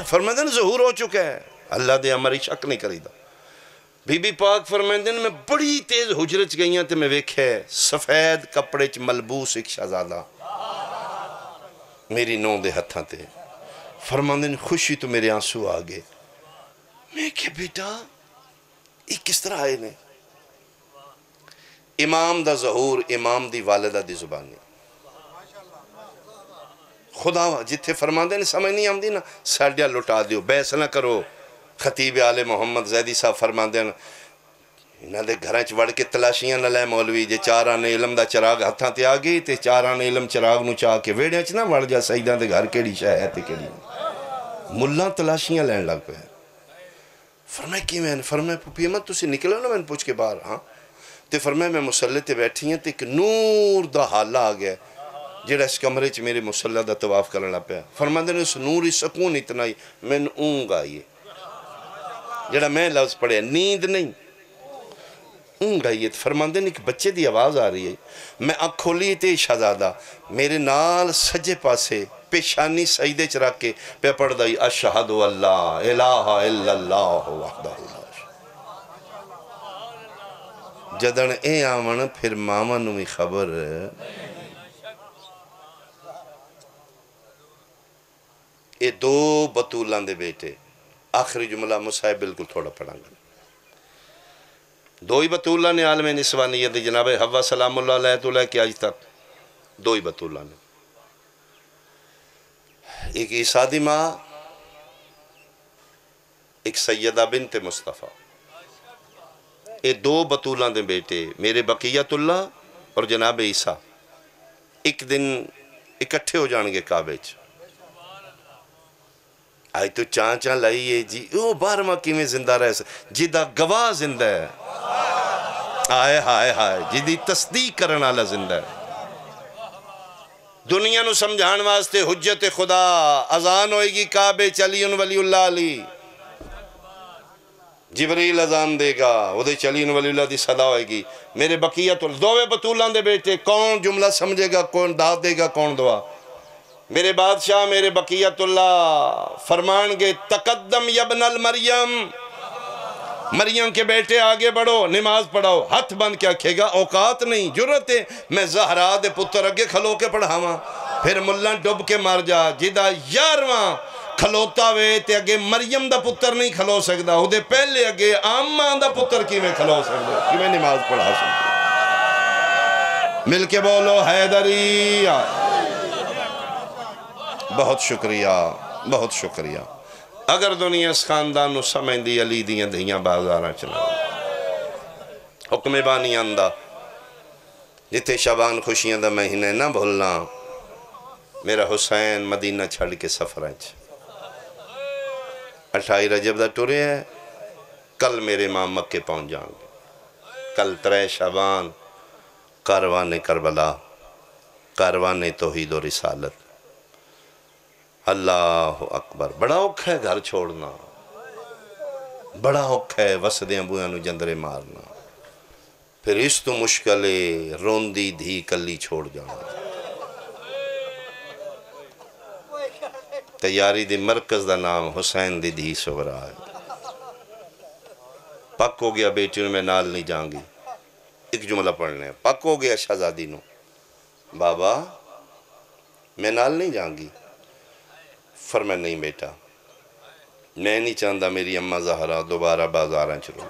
فرمائدن ظہور ہو چکا ہے، اللہ دے ہماری شک نہیں کری دا. بی بی پاک فرمائدن میں بڑی تیز حجرت گئیاں تے میں ویکھے سفید کپڑے چ ملبوس ایک شہزادہ میری نو دے ہتھاں تے. فرمائدن خوشی تو میرے آنسو آگے. میں کہ بیٹا یہ کس طرح آئے نے؟ امام دا ظہور امام دی والدہ دی زبانی خدا جتھے فرماندے نے سمجھ نہیں آمدی نا ساڑھیا لٹا دیو بیس نہ کرو. خطیب آل محمد زیدی صاحب فرماندے انہاں دے گھراں چ وڑ کے تلاشیاں نہ لے مولوی جے چاراں علم دا چراغ ہتھاں تے آ گئی تے چاراں علم چراغ نو چاہ کے ویڑیاں چ نہ وڑ جا سیداں دے گھر کیڑی شے ہے تے کیڑی ملہ تلاشیاں لین لگ پے. فرمایا کی میں فرمایا پھپھی اماں تسی نکلو نا میں پوچھ کے باہر. ہاں تے فرمایا میں مصلی تے بیٹھی ہیں تے ایک نور دا حالہ آ گیا جڑا اس کمرے چ میرے مصلی دا طواف کرنا پیا. فرماندے نے اس نوری سکون اتنا ہی میں اونگ آئی جڑا میں لفظ پڑھے نیند نہیں اونگ آئی. فرماندے نے ایک بچے دی آواز آ رہی ہے. میں آنکھ کھولی تے شہزادہ میرے نال سجے پاسے پیشانی سجدے چ رکھ کے پہ پڑھ دائی اشہد اللہ الہ الا اللہ وحدہ لا جدن اے آمن پھر ماما نوی خبر اے دو بطولان دے بیٹے. آخری جملہ مصاحب بالکل تھوڑا پڑھا گا. دو ہی بطولہ نے عالم نسوانیت جناب حوا سلام اللہ علیہ تو لے کے آج تک دو ہی بطولہ نے. ایک عیسیٰ دی ماں ایک سیدہ بنت مصطفیٰ. یہ دو بطولان دے بیٹے میرے بقیت اللہ اور جناب عیسیٰ ایک دن اکٹھے ہو جانگے کعبے چ. آئی تو چاں چاں لائیے جی او بارمہ کی میں زندہ رہ سکتے جدہ گواہ زندہ ہے آئے ہائے ہائے جدی تصدیق کرنا اللہ زندہ ہے. دنیا نو سمجھان واسطے حجت خدا اذان ہوئے گی کعبے چلیون ولی اللہ علی جبریل اذان دے گا وہ دے چلیون ولی اللہ دی صدا ہوئے گی. میرے بقیت دووے بطولان دے بیٹے کون جملہ سمجھے گا کون داد دے گا کون دعا. میرے بادشاہ میرے بقیت اللہ فرمان گے تقدم یبن المریم مریم کے بیٹے آگے بڑھو نماز پڑھاؤ. ہاتھ بند کیا کھے گا اوقات نہیں جرت ہے میں زہرا دے پتر اگے کھلو کے پڑھاواں پھر ملہ ڈب کے مار جا جدہ یارواں کھلوتا وے تے اگے مریم دا پتر نہیں کھلو سکدا ہو دے پہلے اگے آماں دا پتر کی میں کھلو سکدا کی میں نماز پڑھا سکدا. مل کے بولو حیدری. بہت شکریہ بہت شکریہ. اگر دنیا اس خاندان نو سمجھ دی علی دیاں دھیاں بازاراں چلا حکم بانی آندہ جتے شابان خوشیاں دا مہینے نہ بھولنا میرا حسین مدینہ چھڑ کے سفریں 28 رجب دا ٹورے ہے. کل میرے ماں مکے پہنچ جائیں گے. کل 3 شابان کاروان کربلا کاروان توحید و رسالت. اللہ اکبر. بڑا اوکھ ہے گھر چھوڑنا بڑا اوکھ ہے وسدیاں بویاں نو جندرے مارنا پھر اس تو مشکلے روندی دھی کلی چھوڑ جانا. تیاری دی مرکز دا نام حسین دی دھی سغرا ہے. پک ہو گیا بیٹی میں نال نہیں جانگی. ایک جملہ پڑھنے پک ہو گیا شہزادی نو بابا میں نال نہیں جانگی. فرمایا نہیں بیٹا میں نہیں چاہتا میری اماں زہرا دوبارہ بازاراں چلو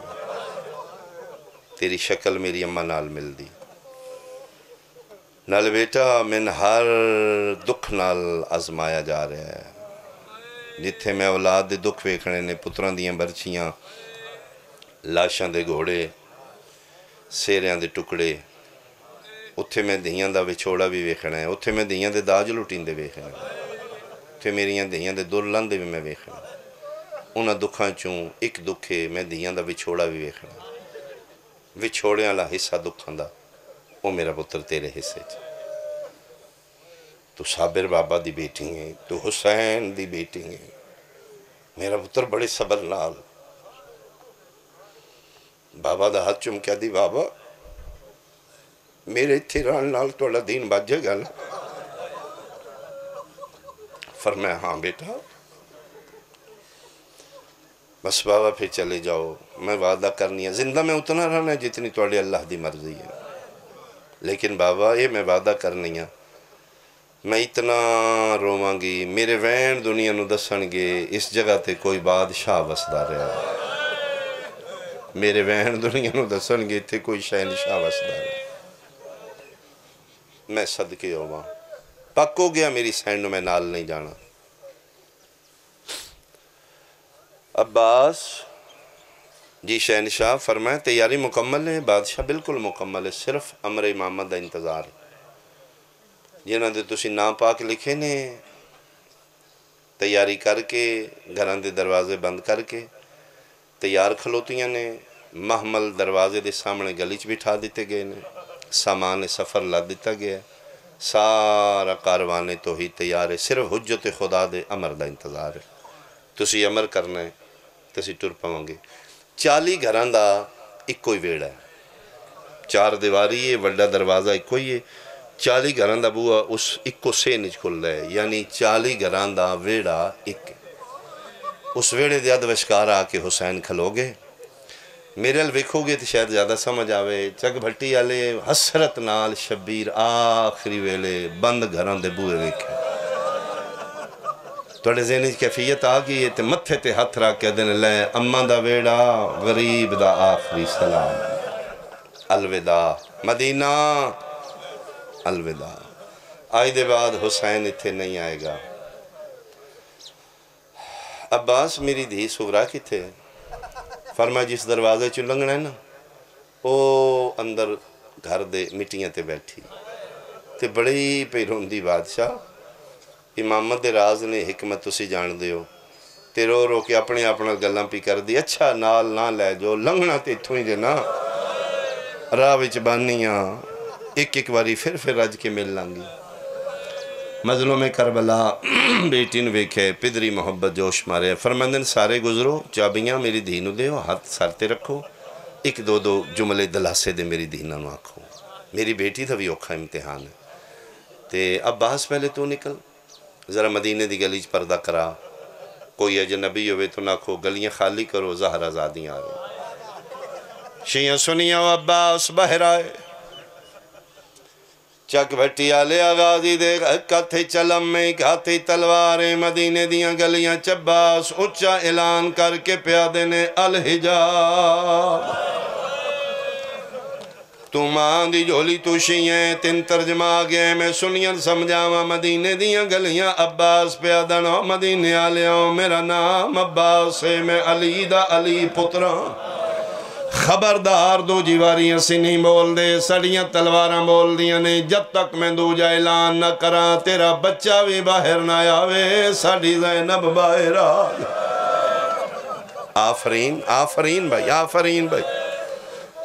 تیری شکل میری اماں نال مل دی. نال بیٹا میں ہر دکھ نال آزمایا جا رہا ہے جتھے میں اولاد دے دکھ ویکھنے نے، پتراں دیاں برچیاں، لاشاں دے گھوڑے، سیریاں دے ٹکڑے، اتھے میں دھیاں دا وچھوڑا بھی ویکھنا ہے، اتھے میں دھیاں دے داج لٹین دے ویکھنا ہے، اتھے میریاں دھیاں دے دور لندے بھی میں ویکھنا ہے۔ انہاں دکھاں چوں ایک دکھے میں دھیاں دا وچھوڑا بھی ویکھنا ہے، وچھوڑے والا حصہ دکھاں دا وہ میرا پتر تیرے حصے چ۔ تو صابر بابا دی بیٹی ہیں، تو حسین دی بیٹی ہیں، میرا پتر بڑے صبر نال بابا دا ہاتھ چم کیا دی، بابا میرے اتھے رہن نال توڑا دین باجے گا نا؟ فرمایا ہاں بیٹا، بس بابا پھر چلے جاؤ، میں وعدہ کرنی ہے، زندہ میں اتنا رہنا ہے جتنی توڑے اللہ دی مرضی ہے، لیکن بابا یہ میں وعدہ کرنی ہے، میں اتنا رواں گی، میرے وین دنیا نو دسن گے اس جگہ تے کوئی بادشاہ وسدا رہا، میرے وین دنیا نو دسن گے تے کوئی شہنشاہ وسدا رہا، میں صدقے ہوا پک ہو گیا، میری سینڈ میں نال نہیں جانا۔ عباس جی شہنشاہ فرمائے تیاری مکمل ہے؟ بادشاہ بالکل مکمل ہے، صرف امر امامت دا انتظار ہے، جنہاں دے تسی نام پاک لکھے نے تیاری کر کے گھران دے دروازے بند کر کے تیار کھلوتیاں نے، محمل دروازے دے سامنے گلیچ بٹھا دیتے گئے نے، سامان سفر لاد دیتا گیا، سارا کاروانے تو ہی تیار ہے، صرف حجت خدا دے امر دا انتظار ہے، تسی امر کرنا ہے، تسی ٹر پاؤں گے۔ 40 گھران دا ایک کوئی ویڑا ہے، 4 دیواری ہے، وڈا دروازہ ایک کوئی ہے، 40 گھران دا بوا اس ایک کو سے نچ کھل رہا ہے، یعنی 40 گھران دا ویڑا ایک ہے۔ اس ویڑے دے ادوشکار آکے حسین کھلو گے، میرے الویکھو گے تو شاید زیادہ سمجھ آوے، چک بھٹی آلے حسرت نال شبیر آخری ویلے بند گھران دے بوئے ویکھے، توڑے ذہنی کیفیت آگئی ہے تے متھے تے ہتھ رکھ کے دن لے اماں دا ویڑا غریب دا آخری سلام، الوداع مدینہ، الوداع۔ آئی دے بعد حسین اتھے نہیں آئے گا۔ عباس میری دھی سغرا کی تھے، فرمایا جس دروازے چو لنگنا ہے نا، او اندر گھر دے مٹیاں تے بیٹھی تے بڑی پہ روندی بادشاہ، امامت دے راز نے حکمت تسی جان دیو، تے رو رو کے اپنے گلاں پی کر دی، اچھا نال نہ لے جو لنگنا تے اتھوں ہی جنا، راہ وچ بانیاں ایک ایک واری پھر رج کے مل لانگی۔ مظلوم کربلا بیٹی نو ویکھے، پدری محبت جوش مارے، فرمندن سارے گزرو، چابیاں میری دھی نو دیو، ہاتھ سارتے رکھو، ایک دو جملے دلاسے دے میری دھی نو آکھو، میری بیٹی تھا بھی اوکھا امتحان ہے۔ تے عباس پہلے تو نکل، ذرا مدینے دی گلیچ پردہ کرا، کوئی اجنبی ہوئے تو نہ کھو، گلیاں خالی کرو، زہرہ زادیاں آرہے، شیعہ سنیاں و عباس باہر آئے، چک بھٹی آلے آغازی دے کتھے چلم میں کھاتے تلواریں، مدینے دیاں گلیاں چباس اچھا اعلان کر کے پیادے نے الحجاب، تو ماں دی جھولی تو شیئیں تین ترجمہ آگئے میں سنین سمجھاواں، مدینے دیاں گلیاں عباس پیادنو، مدینے آلیاں میرا نام عباس ہے، میں علی دا علی پتران، خبردار دو جیواریاں سنی بول دے، سڑیاں تلواراں بول دیاں نے، جب تک میں دو جا اعلان نہ کراں، تیرا بچہ بھی باہر نہ آوے، ساڑی زینب باہر آگے۔ آفرین آفرین بھائی، آفرین بھائی،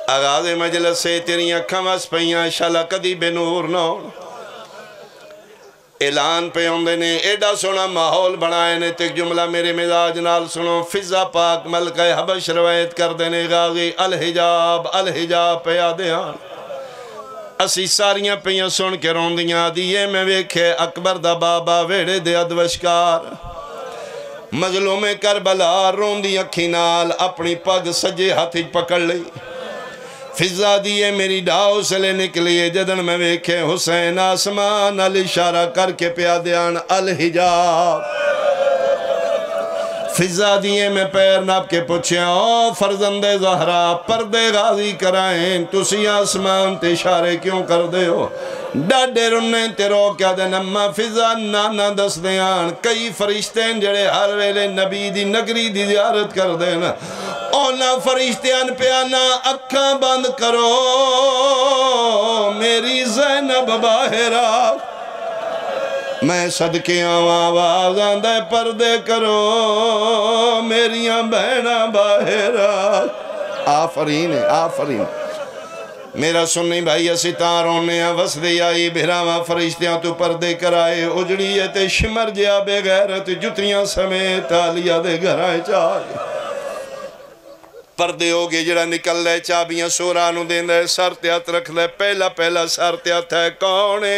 آغاز مجلس سے تیری اکھاں وس پہیاں، شالا کدی بے نور نو، اعلان پہ ہوندے نے، ایڈا سونا ماحول بنائے نے، تک جملہ میرے مزاج نال سنو، فضا پاک ملکہ حبش روایت کر دینے، غازی الحجاب الحجاب پیادیاں، اسی ساریاں پیاں سن کے روندیاں دیئے میں ویکھے اکبر دا بابا ویڑے دے ادوشکار، مظلوم کربلا روندی اکھی نال اپنی پگ سجے ہاتھ پکڑ لئی، فضا دیئے میری ڈاؤ سے لے نکلیے، جدن میں ویکھے حسین آسمان علی اشارہ کر کے پیادیان الحجاب، فضا دیئے میں پیر ناپ کے پوچھے، او فرزند زہرا پردے غازی کرائیں، تسی آسمان تے اشارے کیوں کر دے ہو؟ ڈاڈے رونے تے رو کیا دے نمہ فضا نانا دس دیان کئی فرشتین جڑے ہر ویلے نبی دی نگری دی زیارت کر دینا اونا فرشتیان پہ آنا اکھاں بند کرو میری زینب باہر آ میں صدقے آواز آندے پردے کرو میریاں بہناں باہر آ آفرین ہے آفرین میرا سننی بھائی اسی تارونے وسدی آئی بھراواں فرشتیاں تو پردے کرائے اجڑی ہے تے شمر جیا بے غیرت جتریاں سمیت آلیا دے گھرائے چاہے پردے ہو گئے جڑا نکل لے چابیاں سورانو دین دے سارتیات رکھ لے پہلا سارتیات ہے کونے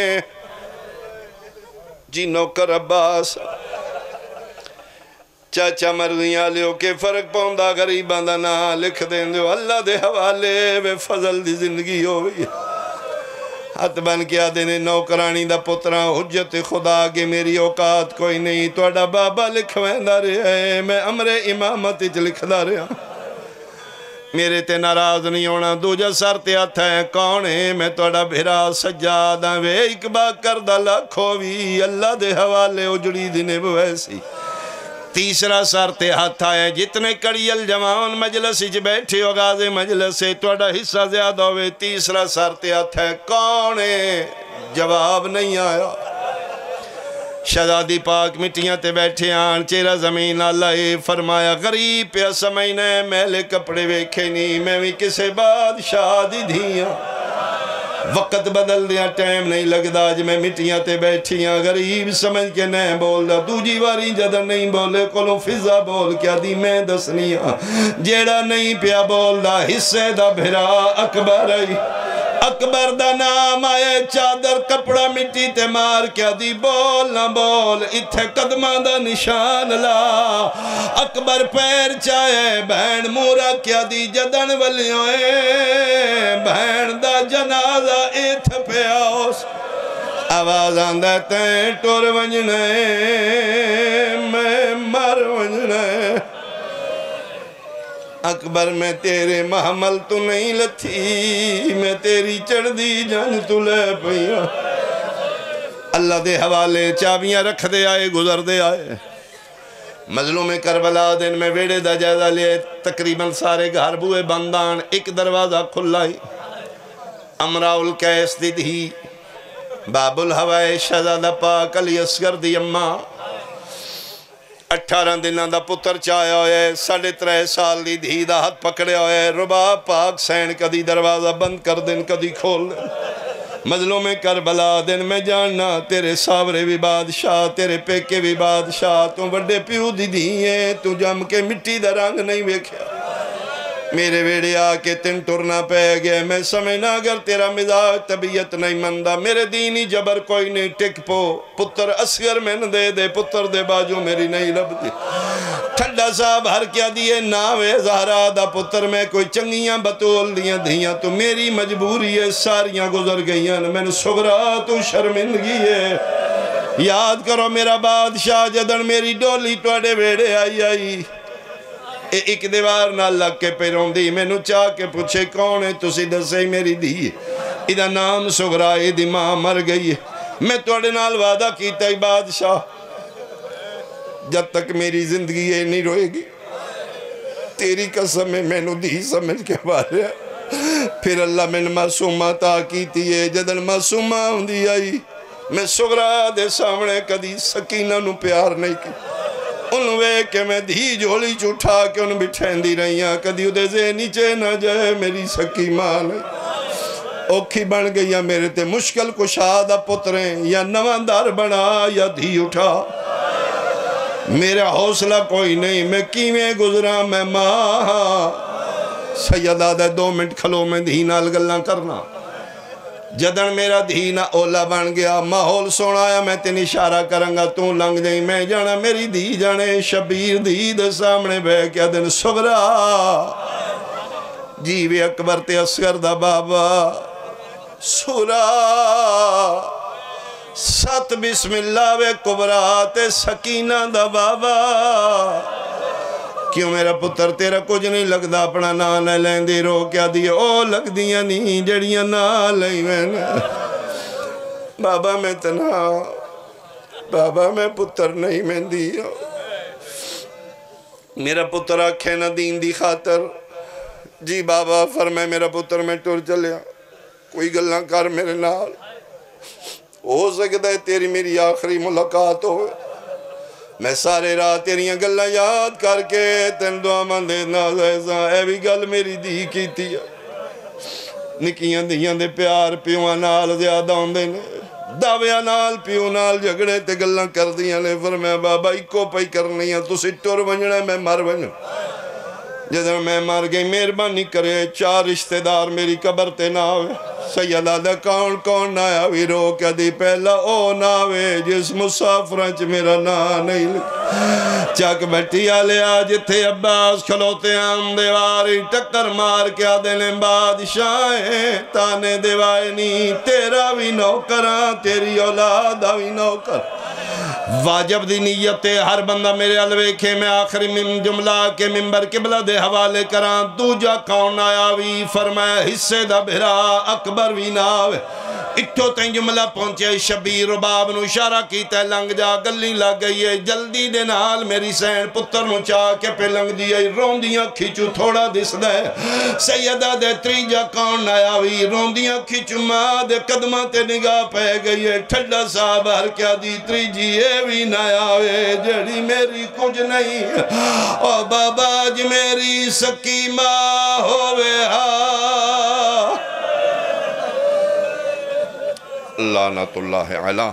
جی نوکر عباس چاچا مرضیاں لیو کے فرق پوندا غریباں دا نا لکھ دین دیو اللہ دے حوالے بے فضل دی زندگی ہوئی ہاتھ بن کیا دینے نوکرانی دا پتران حجت خدا کے میری اوقات کوئی نہیں توڑا بابا لکھویں دا رہے میں امر امامت اچ لکھ دا رہا میرے تے ناراض نہیں ہونا دوجہ سارتے آتا ہے کونے میں توڑا بھرا سجادہ وے اکبا کردہ لکھوی اللہ دے حوالے اجڑی دینے بویسی تیسرا سارتے ہاتھا ہے جتنے کڑی الجوان مجلس اچ بیٹھے ہو غازے مجلس سے توڑا حصہ زیادہ ہوئے تیسرا سارتے ہاتھا ہے کونے جواب نہیں آیا شہزادی پاک مٹیاں تے بیٹھے آن چیرہ زمین اللہ فرمایا غریب پہ سمجھنے میلے کپڑے ویکھے نہیں میں بھی کسے بادشاہ دی دھیاں وقت بدل دیا ٹائم نہیں لگدا آج میں مٹیاں تے بیٹھیاں غریب سمجھ کے نہیں بول دا دوجی واری جدہ نہیں بولے کلو فضا بول کیا دی میں دسنیاں جیڑا نہیں پیا بول دا حصے دا بھرا اکبر آئی اکبر دا نام آئے چادر کپڑا مٹی تے مار کیا دی بول نہ بول اتھے قدمہ دا نشان لا اکبر پیر چاہے بہن مورا کیا دی جدن ولیوئے بہن دا جنازہ ایتھ پہ آؤس آواز آندہ تین ٹور ونجنے میں مر ونجنے اکبر میں تیرے محمل تو نہیں لتھی میں تیری چڑھ دی جان تو لے پیا اللہ دے حوالے چابیاں رکھ دے آئے گزر دے آئے مظلوم کربلا دن میں ویڑے دا جائزہ لے تقریباً سارے گھر بوئے بندان ایک دروازہ کھلائی امراء القیس دی دھی باب الہوائے شہزادہ پاک علی اصغر دی اممہ 18 دنوں دا پتر چاہیا ہوئے 3.5 سال دی دھی دا ہاتھ پکڑے ہوئے رباب پاک سین کدی دروازہ بند کر دن کدی کھول دن مظلوم کربلا دن میں جاننا تیرے ساورے بھی بادشاہ تیرے پیکے بھی بادشاہ تو بڑے پیو دی دھیئے تو جم کے مٹی دا رنگ نہیں ویکھیا میرے ویڑے آکے تن ٹرنا پہ گئے میں سمجھنا اگر تیرا مزاج طبیعت نہیں مندہ میرے دینی جبر کوئی نہیں ٹک پو پتر اصغر میں نہ دے دے پتر دے باجو میری نہیں لب دی ٹھنڈا صاحب ہر کیا دیئے ناوے زہرہ دا پتر میں کوئی چنگیاں بطول دیاں دھیاں تو میری مجبوری ہے ساریاں گزر گئیاں میں نے سغرا تو شرمندگی ہے یاد کرو میرا بادشاہ جدن میری ڈولی توڑے ویڑے آئی ایک دیوار نہ لگ کے پیروں دی میں نو چاہ کے پوچھے کون ہے تسی دسے میری دی ادھا نام سغرائی دی ماں مر گئی ہے میں توڑے نال وعدہ کیتا ہی بادشاہ جب تک میری زندگی یہ نہیں روئے گی تیری قسم میں نو دی سمجھ کے بارے پھر اللہ میں نے معصومہ تا کیتی ہے جدن معصومہ ہوں دی آئی میں سغرا دے سامنے کدی سکینہ نو پیار نہیں کی انوے کہ میں دھی جھولی چھوٹا کہ ان بٹھین دی رہیاں کدی ادھے زے نیچے نہ جائے میری سکی ماں نہیں اوکھی بن گئی میرے تے مشکل کشادہ پتریں یا نواندار بنا یا دھی اٹھا میرا حوصلہ کوئی نہیں میں کیویں گزرا میں ماں سیدہ دے 2 منٹ کھلو میں دھی نال گلاں کرنا جدن میرا دھینا اولا بن گیا ماحول سونایا میں تین اشارہ کرنگا تو لنگ جائیں میں جانا میری دھی جانے شبیر دھی دے سامنے بے کیا دن سغرا جیوے اکبر تے اصغر دا بابا سورا 7 بسم اللہ وے کبرا تے سکینہ دا بابا کیوں میرا پتر تیرا کچھ نہیں لگ دا اپنا نان لین دی رو کیا دی او لگ دیا نہیں جڑیاں نہ لئی میں بابا میں تنہا، بابا میں پتر نہیں میں دیا، میرا پتر آکھے نہ دین دی خاطر، جی بابا فرمائے میرا پتر میں ٹور چلیا، کوئی گلنا کر میرے نال، ہو سکتا ہے تیری میری آخری ملاقات ہو، میں سارے رات تیریاں گلنا یاد کر کے تین دعا مندے نازیزاں، اے بھی گل میری دی کی تھی، نکیاں دیاں دے پیار پیوان نال زیادہ ہوندے نے، دعویاں نال پیو نال جھگڑے تے گلنا کر دیاں نے، فرمایا بابا ایکو پئی کرنی ہے، تسی ٹور ونجنا ہے میں مر ونجنا، جدر میں مر گئی مہربانی کرے 4 رشتہ دار میری قبر تے نہ آوے، سیدہ دا کون کون نہ آوی رو کیا دی پہلا او نہ آوے جس مسافرانچ میرا نا نہیں لکھ، چاک بٹی آلے آج تھے عباس کھلوتے ہم دیواری ٹکر مار کیا دلیں بادشاہیں تانے دیوائنی تیرا بھی نوکران تیری اولاد بھی نوکر، واجب دی نیت ہر بندہ میرے علوے کے میں آخری جملہ کے ممبر قبلہ دے حوالے کران تو جا کون آیا وی فرمائے حصے دا بھرا اکبر وی ناوے، اٹھو تین جملہ پہنچے شبیر رباب نو اشارہ کیتا ہے لنگ جا گلی لگ گئی ہے جلدی دے نال میری سین پتر نو چاہ کے پہ لنگ جی ہے روندیاں کھیچو تھوڑا دس دے سیدہ دے تریجا کون آیا وی روندیاں کھیچو ماں دے قدمہ تے نگاہ پہ گئی ہے ٹھڑا صاحب ہر کیا دی تریجی اے وی نایا وے جڑی میری کچھ نہیں او بابا جی میری سکیمہ ہوئے لعنت اللہ علیہ